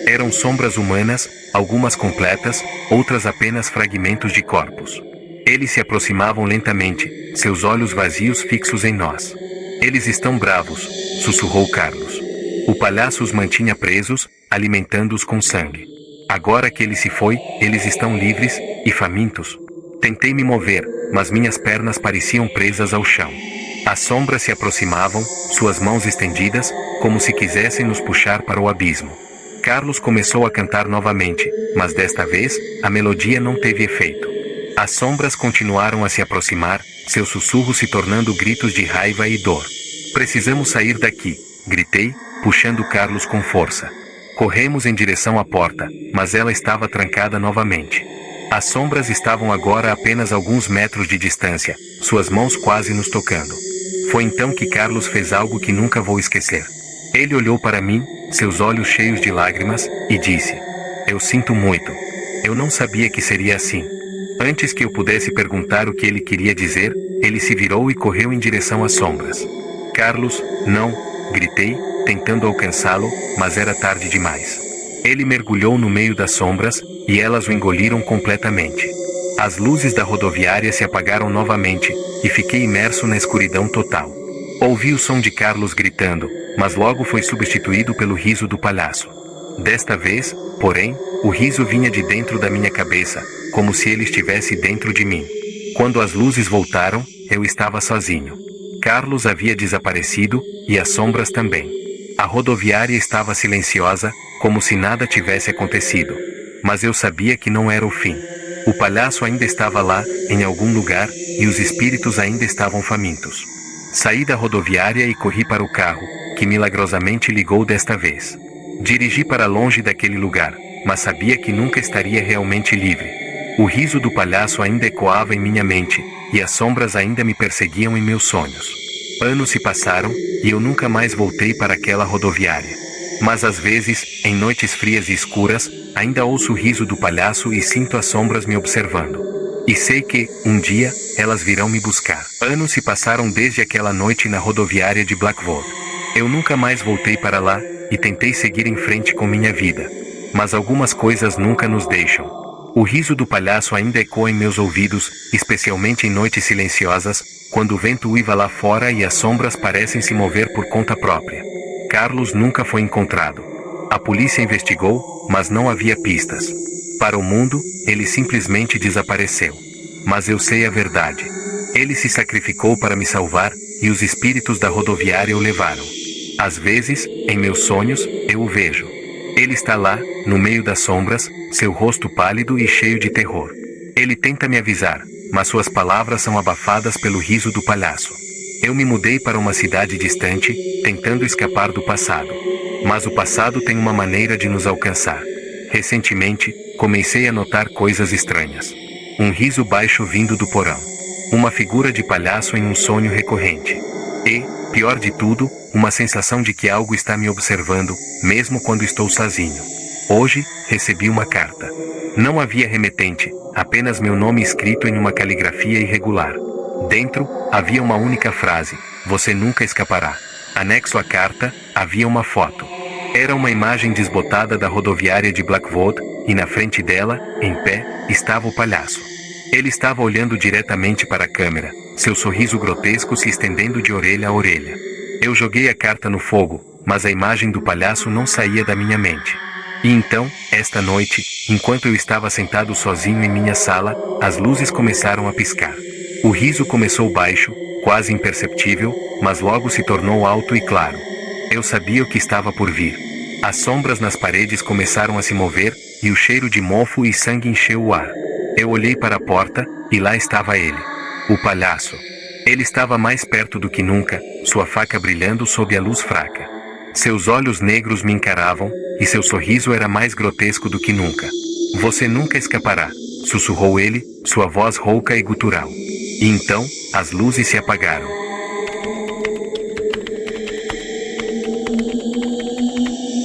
Eram sombras humanas, algumas completas, outras apenas fragmentos de corpos. Eles se aproximavam lentamente, seus olhos vazios fixos em nós. Eles estão bravos, sussurrou Carlos. O palhaço os mantinha presos, alimentando-os com sangue. Agora que ele se foi, eles estão livres, e famintos. Tentei me mover, mas minhas pernas pareciam presas ao chão. As sombras se aproximavam, suas mãos estendidas, como se quisessem nos puxar para o abismo. Carlos começou a cantar novamente, mas desta vez, a melodia não teve efeito. As sombras continuaram a se aproximar, seus sussurros se tornando gritos de raiva e dor. Precisamos sair daqui, gritei, puxando Carlos com força. Corremos em direção à porta, mas ela estava trancada novamente. As sombras estavam agora a apenas alguns metros de distância, suas mãos quase nos tocando. Foi então que Carlos fez algo que nunca vou esquecer. Ele olhou para mim, seus olhos cheios de lágrimas, e disse: Eu sinto muito. Eu não sabia que seria assim. Antes que eu pudesse perguntar o que ele queria dizer, ele se virou e correu em direção às sombras. Carlos, não, gritei, tentando alcançá-lo, mas era tarde demais. Ele mergulhou no meio das sombras, e elas o engoliram completamente. As luzes da rodoviária se apagaram novamente, e fiquei imerso na escuridão total. Ouvi o som de Carlos gritando, mas logo foi substituído pelo riso do palhaço. Desta vez, porém, o riso vinha de dentro da minha cabeça, como se ele estivesse dentro de mim. Quando as luzes voltaram, eu estava sozinho. Carlos havia desaparecido, e as sombras também. A rodoviária estava silenciosa, como se nada tivesse acontecido. Mas eu sabia que não era o fim. O palhaço ainda estava lá, em algum lugar, e os espíritos ainda estavam famintos. Saí da rodoviária e corri para o carro, que milagrosamente ligou desta vez. Dirigi para longe daquele lugar, mas sabia que nunca estaria realmente livre. O riso do palhaço ainda ecoava em minha mente, e as sombras ainda me perseguiam em meus sonhos. Anos se passaram, e eu nunca mais voltei para aquela rodoviária. Mas às vezes, em noites frias e escuras, ainda ouço o riso do palhaço e sinto as sombras me observando. E sei que, um dia, elas virão me buscar. Anos se passaram desde aquela noite na rodoviária de Blackwood. Eu nunca mais voltei para lá, e tentei seguir em frente com minha vida. Mas algumas coisas nunca nos deixam. O riso do palhaço ainda ecoa em meus ouvidos, especialmente em noites silenciosas, quando o vento uiva lá fora e as sombras parecem se mover por conta própria. Carlos nunca foi encontrado. A polícia investigou, mas não havia pistas. Para o mundo, ele simplesmente desapareceu. Mas eu sei a verdade. Ele se sacrificou para me salvar, e os espíritos da rodoviária o levaram. Às vezes, em meus sonhos, eu o vejo. Ele está lá, no meio das sombras, seu rosto pálido e cheio de terror. Ele tenta me avisar, mas suas palavras são abafadas pelo riso do palhaço. Eu me mudei para uma cidade distante, tentando escapar do passado. Mas o passado tem uma maneira de nos alcançar. Recentemente, comecei a notar coisas estranhas. Um riso baixo vindo do porão. Uma figura de palhaço em um sonho recorrente. E, pior de tudo, uma sensação de que algo está me observando, mesmo quando estou sozinho. Hoje, recebi uma carta. Não havia remetente, apenas meu nome escrito em uma caligrafia irregular. Dentro, havia uma única frase: "Você nunca escapará". Anexo à carta, havia uma foto. Era uma imagem desbotada da rodoviária de Blackwood, e na frente dela, em pé, estava o palhaço. Ele estava olhando diretamente para a câmera, seu sorriso grotesco se estendendo de orelha a orelha. Eu joguei a carta no fogo, mas a imagem do palhaço não saía da minha mente. E então, esta noite, enquanto eu estava sentado sozinho em minha sala, as luzes começaram a piscar. O riso começou baixo, quase imperceptível, mas logo se tornou alto e claro. Eu sabia o que estava por vir. As sombras nas paredes começaram a se mover, e o cheiro de mofo e sangue encheu o ar. Eu olhei para a porta, e lá estava ele. O palhaço. Ele estava mais perto do que nunca, sua faca brilhando sob a luz fraca. Seus olhos negros me encaravam, e seu sorriso era mais grotesco do que nunca. "Você nunca escapará", sussurrou ele, sua voz rouca e gutural. E então, as luzes se apagaram.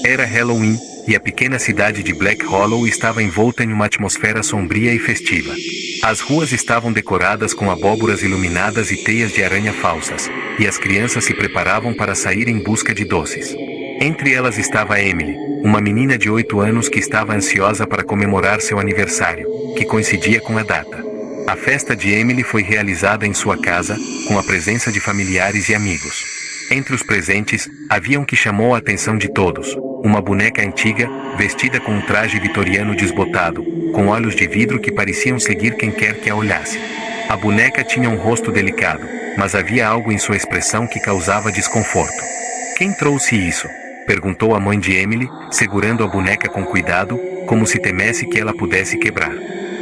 Era Halloween, e a pequena cidade de Black Hollow estava envolta em uma atmosfera sombria e festiva. As ruas estavam decoradas com abóboras iluminadas e teias de aranha falsas, e as crianças se preparavam para sair em busca de doces. Entre elas estava Emily, uma menina de 8 anos que estava ansiosa para comemorar seu aniversário, que coincidia com a data. A festa de Emily foi realizada em sua casa, com a presença de familiares e amigos. Entre os presentes, havia um que chamou a atenção de todos: uma boneca antiga, vestida com um traje vitoriano desbotado, com olhos de vidro que pareciam seguir quem quer que a olhasse. A boneca tinha um rosto delicado, mas havia algo em sua expressão que causava desconforto. "Quem trouxe isso?", perguntou a mãe de Emily, segurando a boneca com cuidado, como se temesse que ela pudesse quebrar.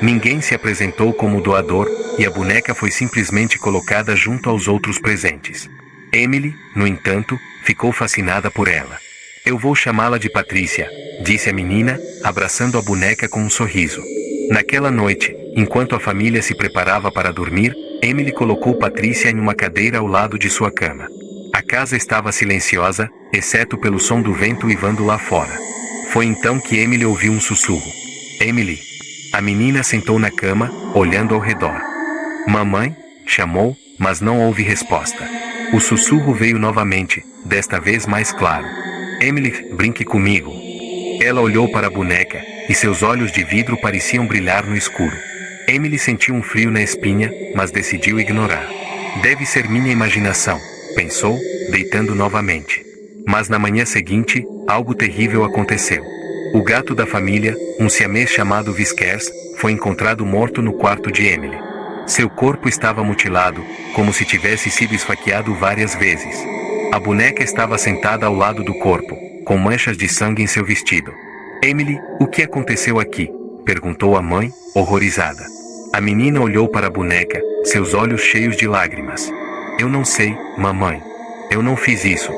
Ninguém se apresentou como doador, e a boneca foi simplesmente colocada junto aos outros presentes. Emily, no entanto, ficou fascinada por ela. "Eu vou chamá-la de Patrícia", disse a menina, abraçando a boneca com um sorriso. Naquela noite, enquanto a família se preparava para dormir, Emily colocou Patrícia em uma cadeira ao lado de sua cama. A casa estava silenciosa, exceto pelo som do vento uivando lá fora. Foi então que Emily ouviu um sussurro. "Emily." A menina sentou na cama, olhando ao redor. "Mamãe?", chamou, mas não houve resposta. O sussurro veio novamente, desta vez mais claro. "Emily, brinque comigo." Ela olhou para a boneca, e seus olhos de vidro pareciam brilhar no escuro. Emily sentiu um frio na espinha, mas decidiu ignorar. "Deve ser minha imaginação", pensou, deitando novamente. Mas na manhã seguinte, algo terrível aconteceu. O gato da família, um siamês chamado Whiskers, foi encontrado morto no quarto de Emily. Seu corpo estava mutilado, como se tivesse sido esfaqueado várias vezes. A boneca estava sentada ao lado do corpo, com manchas de sangue em seu vestido. "Emily, o que aconteceu aqui?", Perguntou a mãe, horrorizada. A menina olhou para a boneca, seus olhos cheios de lágrimas. Eu não sei, mamãe. Eu não fiz isso.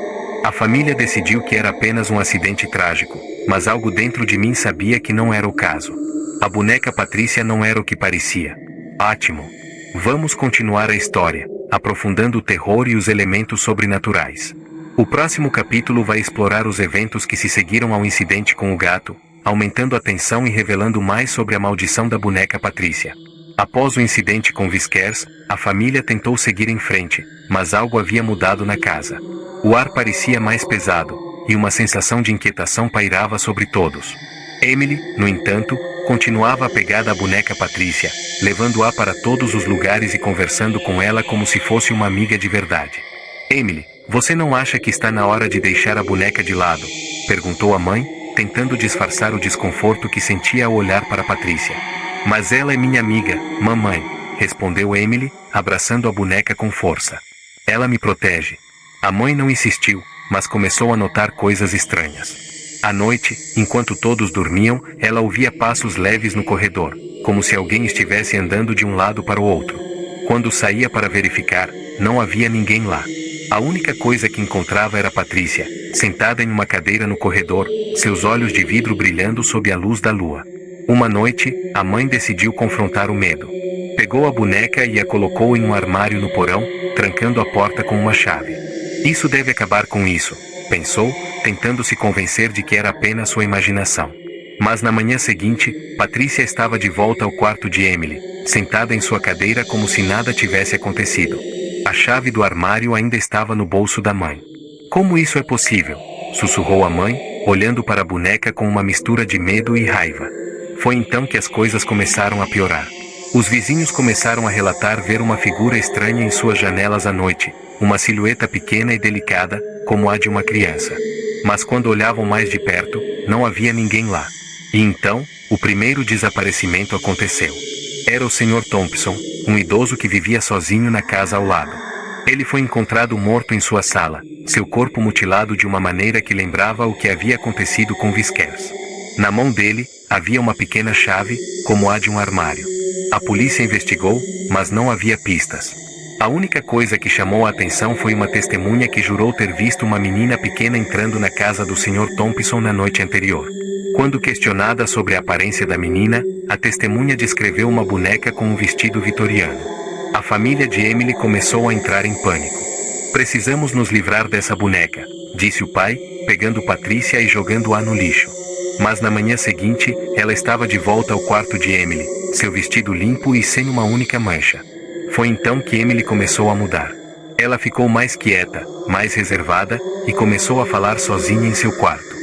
A família decidiu que era apenas um acidente trágico, mas algo dentro de mim sabia que não era o caso. A boneca Patrícia não era o que parecia. Ótimo. Vamos continuar a história, aprofundando o terror e os elementos sobrenaturais. O próximo capítulo vai explorar os eventos que se seguiram ao incidente com o gato, aumentando a tensão e revelando mais sobre a maldição da boneca Patrícia. Após o incidente com Viskers, a família tentou seguir em frente, mas algo havia mudado na casa. O ar parecia mais pesado, e uma sensação de inquietação pairava sobre todos. Emily, no entanto, continuava apegada à boneca Patrícia, levando-a para todos os lugares e conversando com ela como se fosse uma amiga de verdade. Emily, você não acha que está na hora de deixar a boneca de lado? Perguntou a mãe, tentando disfarçar o desconforto que sentia ao olhar para Patrícia. Mas ela é minha amiga, mamãe, respondeu Emily, abraçando a boneca com força. Ela me protege. A mãe não insistiu, mas começou a notar coisas estranhas. À noite, enquanto todos dormiam, ela ouvia passos leves no corredor, como se alguém estivesse andando de um lado para o outro. Quando saía para verificar, não havia ninguém lá. A única coisa que encontrava era Patrícia, sentada em uma cadeira no corredor, seus olhos de vidro brilhando sob a luz da lua. Uma noite, a mãe decidiu confrontar o medo. Pegou a boneca e a colocou em um armário no porão, trancando a porta com uma chave. Isso deve acabar com isso, pensou, tentando se convencer de que era apenas sua imaginação. Mas na manhã seguinte, Patrícia estava de volta ao quarto de Emily, sentada em sua cadeira como se nada tivesse acontecido. A chave do armário ainda estava no bolso da mãe. Como isso é possível? Sussurrou a mãe, olhando para a boneca com uma mistura de medo e raiva. Foi então que as coisas começaram a piorar. Os vizinhos começaram a relatar ver uma figura estranha em suas janelas à noite, uma silhueta pequena e delicada, como a de uma criança. Mas quando olhavam mais de perto, não havia ninguém lá. E então, o primeiro desaparecimento aconteceu. Era o Sr. Thompson, um idoso que vivia sozinho na casa ao lado. Ele foi encontrado morto em sua sala, seu corpo mutilado de uma maneira que lembrava o que havia acontecido com Viskers. Na mão dele, havia uma pequena chave, como a de um armário. A polícia investigou, mas não havia pistas. A única coisa que chamou a atenção foi uma testemunha que jurou ter visto uma menina pequena entrando na casa do Sr. Thompson na noite anterior. Quando questionada sobre a aparência da menina, a testemunha descreveu uma boneca com um vestido vitoriano. A família de Emily começou a entrar em pânico. Precisamos nos livrar dessa boneca, disse o pai, pegando Patrícia e jogando-a no lixo. Mas na manhã seguinte, ela estava de volta ao quarto de Emily, seu vestido limpo e sem uma única mancha. Foi então que Emily começou a mudar. Ela ficou mais quieta, mais reservada, e começou a falar sozinha em seu quarto.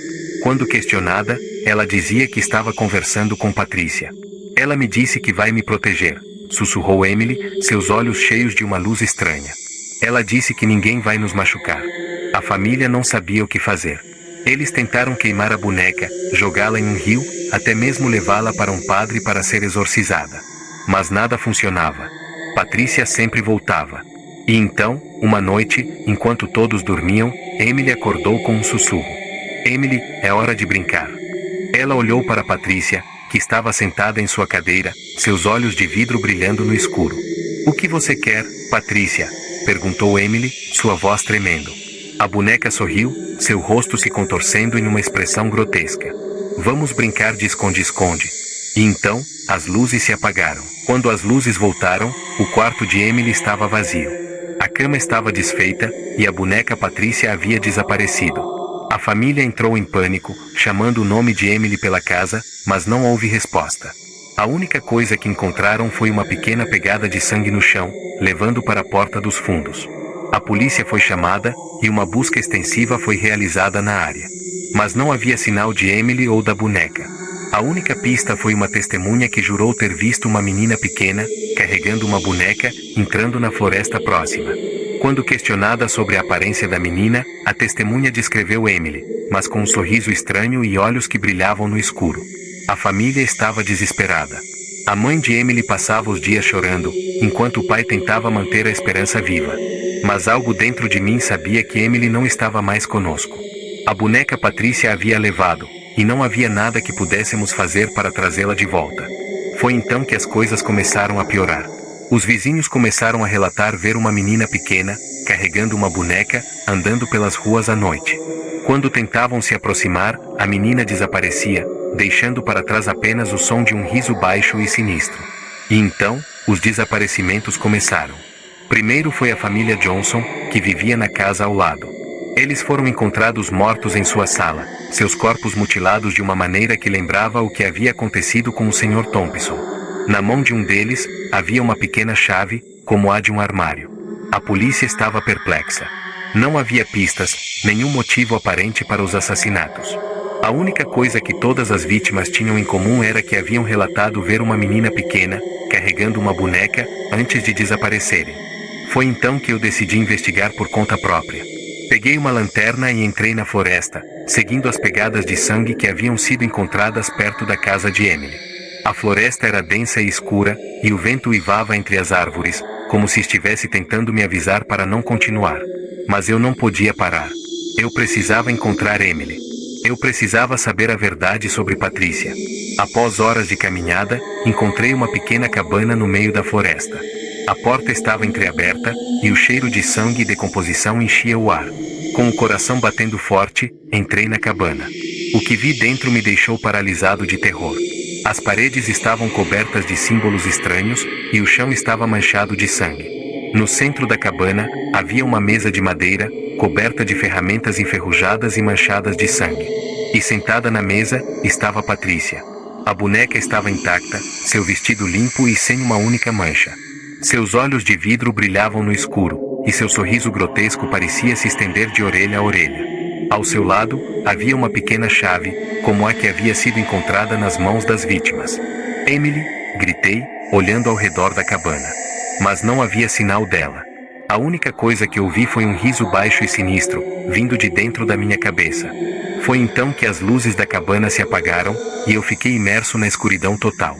Quando questionada, ela dizia que estava conversando com Patrícia. Ela me disse que vai me proteger, sussurrou Emily, seus olhos cheios de uma luz estranha. Ela disse que ninguém vai nos machucar. A família não sabia o que fazer. Eles tentaram queimar a boneca, jogá-la em um rio, até mesmo levá-la para um padre para ser exorcizada. Mas nada funcionava. Patrícia sempre voltava. E então, uma noite, enquanto todos dormiam, Emily acordou com um sussurro. Emily, é hora de brincar. Ela olhou para Patrícia, que estava sentada em sua cadeira, seus olhos de vidro brilhando no escuro. O que você quer, Patrícia? Perguntou Emily, sua voz tremendo. A boneca sorriu, seu rosto se contorcendo em uma expressão grotesca. Vamos brincar de esconde-esconde. E então, as luzes se apagaram. Quando as luzes voltaram, o quarto de Emily estava vazio. A cama estava desfeita, e a boneca Patrícia havia desaparecido. A família entrou em pânico, chamando o nome de Emily pela casa, mas não houve resposta. A única coisa que encontraram foi uma pequena pegada de sangue no chão, levando para a porta dos fundos. A polícia foi chamada, e uma busca extensiva foi realizada na área. Mas não havia sinal de Emily ou da boneca. A única pista foi uma testemunha que jurou ter visto uma menina pequena, carregando uma boneca, entrando na floresta próxima. Quando questionada sobre a aparência da menina, a testemunha descreveu Emily, mas com um sorriso estranho e olhos que brilhavam no escuro. A família estava desesperada. A mãe de Emily passava os dias chorando, enquanto o pai tentava manter a esperança viva. Mas algo dentro de mim sabia que Emily não estava mais conosco. A boneca Patrícia a havia levado, e não havia nada que pudéssemos fazer para trazê-la de volta. Foi então que as coisas começaram a piorar. Os vizinhos começaram a relatar ver uma menina pequena, carregando uma boneca, andando pelas ruas à noite. Quando tentavam se aproximar, a menina desaparecia, deixando para trás apenas o som de um riso baixo e sinistro. E então, os desaparecimentos começaram. Primeiro foi a família Johnson, que vivia na casa ao lado. Eles foram encontrados mortos em sua sala, seus corpos mutilados de uma maneira que lembrava o que havia acontecido com o Sr. Thompson. Na mão de um deles, havia uma pequena chave, como a de um armário. A polícia estava perplexa. Não havia pistas, nenhum motivo aparente para os assassinatos. A única coisa que todas as vítimas tinham em comum era que haviam relatado ver uma menina pequena, carregando uma boneca, antes de desaparecerem. Foi então que eu decidi investigar por conta própria. Peguei uma lanterna e entrei na floresta, seguindo as pegadas de sangue que haviam sido encontradas perto da casa de Emily. A floresta era densa e escura, e o vento uivava entre as árvores, como se estivesse tentando me avisar para não continuar. Mas eu não podia parar. Eu precisava encontrar Emily. Eu precisava saber a verdade sobre Patrícia. Após horas de caminhada, encontrei uma pequena cabana no meio da floresta. A porta estava entreaberta, e o cheiro de sangue e decomposição enchia o ar. Com o coração batendo forte, entrei na cabana. O que vi dentro me deixou paralisado de terror. As paredes estavam cobertas de símbolos estranhos, e o chão estava manchado de sangue. No centro da cabana, havia uma mesa de madeira, coberta de ferramentas enferrujadas e manchadas de sangue. E sentada na mesa, estava Patrícia. A boneca estava intacta, seu vestido limpo e sem uma única mancha. Seus olhos de vidro brilhavam no escuro, e seu sorriso grotesco parecia se estender de orelha a orelha. Ao seu lado, havia uma pequena chave, como a que havia sido encontrada nas mãos das vítimas. Emily, gritei, olhando ao redor da cabana. Mas não havia sinal dela. A única coisa que ouvi foi um riso baixo e sinistro, vindo de dentro da minha cabeça. Foi então que as luzes da cabana se apagaram, e eu fiquei imerso na escuridão total.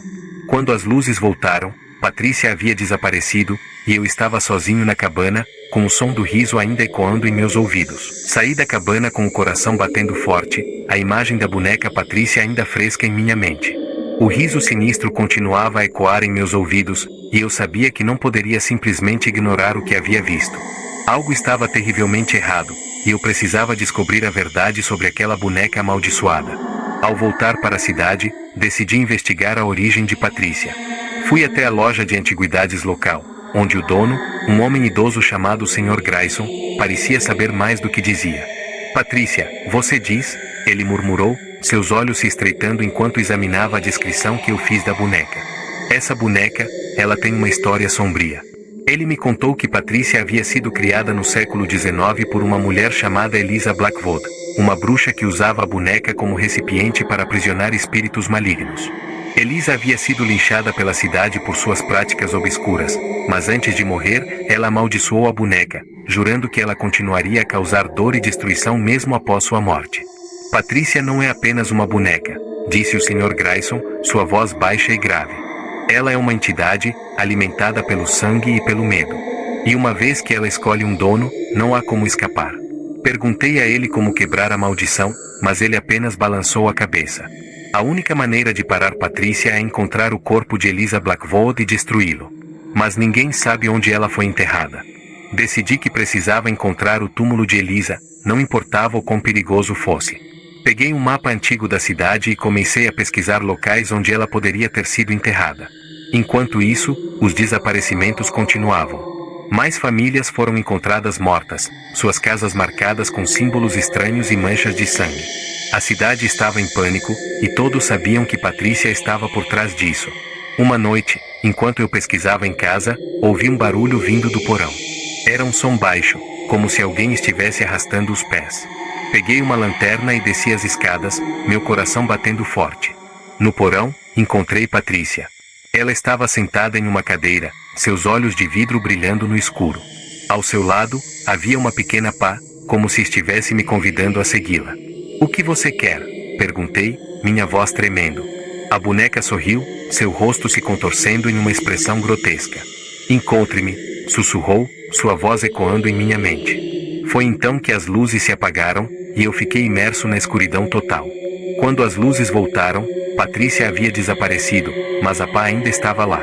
Quando as luzes voltaram, Patrícia havia desaparecido, e eu estava sozinho na cabana, com o som do riso ainda ecoando em meus ouvidos. Saí da cabana com o coração batendo forte, a imagem da boneca Patrícia ainda fresca em minha mente. O riso sinistro continuava a ecoar em meus ouvidos, e eu sabia que não poderia simplesmente ignorar o que havia visto. Algo estava terrivelmente errado, e eu precisava descobrir a verdade sobre aquela boneca amaldiçoada. Ao voltar para a cidade, decidi investigar a origem de Patrícia. Fui até a loja de antiguidades local, onde o dono, um homem idoso chamado Sr. Grayson, parecia saber mais do que dizia. Patrícia, você diz? Ele murmurou, seus olhos se estreitando enquanto examinava a descrição que eu fiz da boneca. Essa boneca, ela tem uma história sombria. Ele me contou que Patrícia havia sido criada no século XIX por uma mulher chamada Eliza Blackwood, uma bruxa que usava a boneca como recipiente para aprisionar espíritos malignos. Eliza havia sido linchada pela cidade por suas práticas obscuras, mas antes de morrer, ela amaldiçoou a boneca, jurando que ela continuaria a causar dor e destruição mesmo após sua morte. Patrícia não é apenas uma boneca, disse o Sr. Grayson, sua voz baixa e grave. Ela é uma entidade, alimentada pelo sangue e pelo medo. E uma vez que ela escolhe um dono, não há como escapar. Perguntei a ele como quebrar a maldição, mas ele apenas balançou a cabeça. A única maneira de parar Patrícia é encontrar o corpo de Eliza Blackwood e destruí-lo. Mas ninguém sabe onde ela foi enterrada. Decidi que precisava encontrar o túmulo de Eliza, não importava o quão perigoso fosse. Peguei um mapa antigo da cidade e comecei a pesquisar locais onde ela poderia ter sido enterrada. Enquanto isso, os desaparecimentos continuavam. Mais famílias foram encontradas mortas, suas casas marcadas com símbolos estranhos e manchas de sangue. A cidade estava em pânico, e todos sabiam que Patrícia estava por trás disso. Uma noite, enquanto eu pesquisava em casa, ouvi um barulho vindo do porão. Era um som baixo, como se alguém estivesse arrastando os pés. Peguei uma lanterna e desci as escadas, meu coração batendo forte. No porão, encontrei Patrícia. Ela estava sentada em uma cadeira, seus olhos de vidro brilhando no escuro. Ao seu lado, havia uma pequena pá, como se estivesse me convidando a segui-la. O que você quer? Perguntei, minha voz tremendo. A boneca sorriu, seu rosto se contorcendo em uma expressão grotesca. Encontre-me, sussurrou, sua voz ecoando em minha mente. Foi então que as luzes se apagaram, e eu fiquei imerso na escuridão total. Quando as luzes voltaram, Patrícia havia desaparecido, mas a pá ainda estava lá.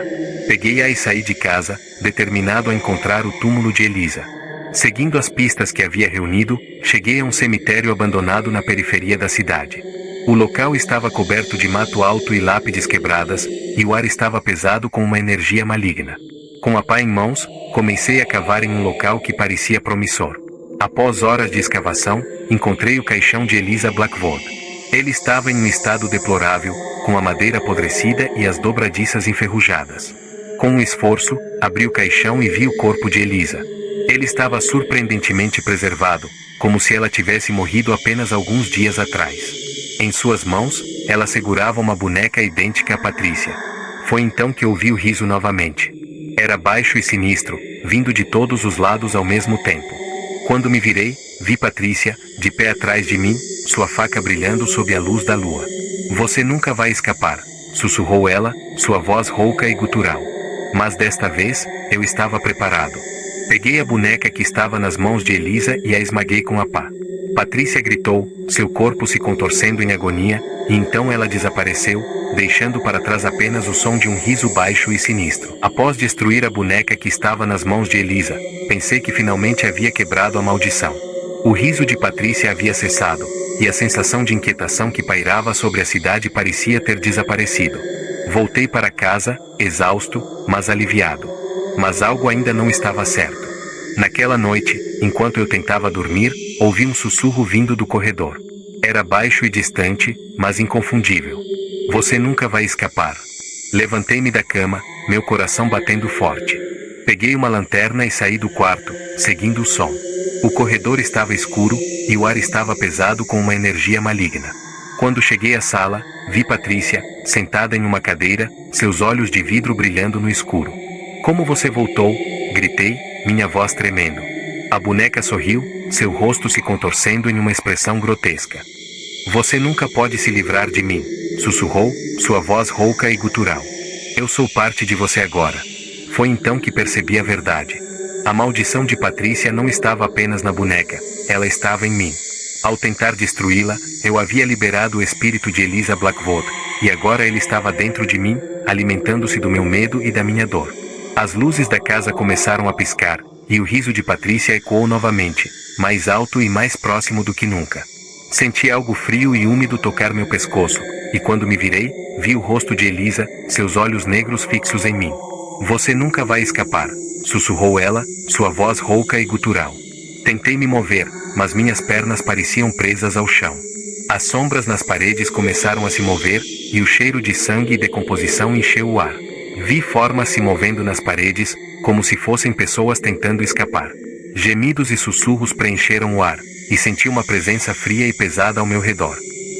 Peguei-a e saí de casa, determinado a encontrar o túmulo de Elisa. Seguindo as pistas que havia reunido, cheguei a um cemitério abandonado na periferia da cidade. O local estava coberto de mato alto e lápides quebradas, e o ar estava pesado com uma energia maligna. Com a pá em mãos, comecei a cavar em um local que parecia promissor. Após horas de escavação, encontrei o caixão de Elisa Blackwood. Ele estava em um estado deplorável, com a madeira apodrecida e as dobradiças enferrujadas. Com um esforço, abri o caixão e vi o corpo de Elisa. Ele estava surpreendentemente preservado, como se ela tivesse morrido apenas alguns dias atrás. Em suas mãos, ela segurava uma boneca idêntica a Patrícia. Foi então que ouvi o riso novamente. Era baixo e sinistro, vindo de todos os lados ao mesmo tempo. Quando me virei, vi Patrícia, de pé atrás de mim, sua faca brilhando sob a luz da lua. Você nunca vai escapar, sussurrou ela, sua voz rouca e gutural. Mas desta vez, eu estava preparado. Peguei a boneca que estava nas mãos de Elisa e a esmaguei com a pá. Patrícia gritou, seu corpo se contorcendo em agonia, e então ela desapareceu, deixando para trás apenas o som de um riso baixo e sinistro. Após destruir a boneca que estava nas mãos de Elisa, pensei que finalmente havia quebrado a maldição. O riso de Patrícia havia cessado, e a sensação de inquietação que pairava sobre a cidade parecia ter desaparecido. Voltei para casa, exausto, mas aliviado. Mas algo ainda não estava certo. Naquela noite, enquanto eu tentava dormir, ouvi um sussurro vindo do corredor. Era baixo e distante, mas inconfundível. Você nunca vai escapar. Levantei-me da cama, meu coração batendo forte. Peguei uma lanterna e saí do quarto, seguindo o som. O corredor estava escuro, e o ar estava pesado com uma energia maligna. Quando cheguei à sala, vi Patrícia, sentada em uma cadeira, seus olhos de vidro brilhando no escuro. Como você voltou? Gritei, minha voz tremendo. A boneca sorriu, seu rosto se contorcendo em uma expressão grotesca. Você nunca pode se livrar de mim, sussurrou, sua voz rouca e gutural. Eu sou parte de você agora. Foi então que percebi a verdade. A maldição de Patrícia não estava apenas na boneca, ela estava em mim. Ao tentar destruí-la, eu havia liberado o espírito de Elisa Blackwood, e agora ele estava dentro de mim, alimentando-se do meu medo e da minha dor. As luzes da casa começaram a piscar, e o riso de Patrícia ecoou novamente, mais alto e mais próximo do que nunca. Senti algo frio e úmido tocar meu pescoço, e quando me virei, vi o rosto de Elisa, seus olhos negros fixos em mim. Você nunca vai escapar, sussurrou ela, sua voz rouca e gutural. Tentei me mover, mas minhas pernas pareciam presas ao chão. As sombras nas paredes começaram a se mover, e o cheiro de sangue e decomposição encheu o ar. Vi formas se movendo nas paredes, como se fossem pessoas tentando escapar. Gemidos e sussurros preencheram o ar, e senti uma presença fria e pesada ao meu redor.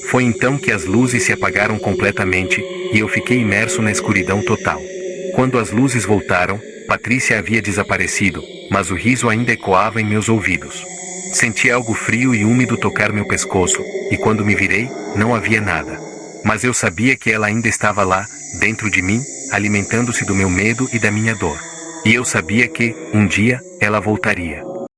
Foi então que as luzes se apagaram completamente, e eu fiquei imerso na escuridão total. Quando as luzes voltaram, Patrícia havia desaparecido, mas o riso ainda ecoava em meus ouvidos. Senti algo frio e úmido tocar meu pescoço, e quando me virei, não havia nada. Mas eu sabia que ela ainda estava lá, dentro de mim, alimentando-se do meu medo e da minha dor. E eu sabia que, um dia, ela voltaria.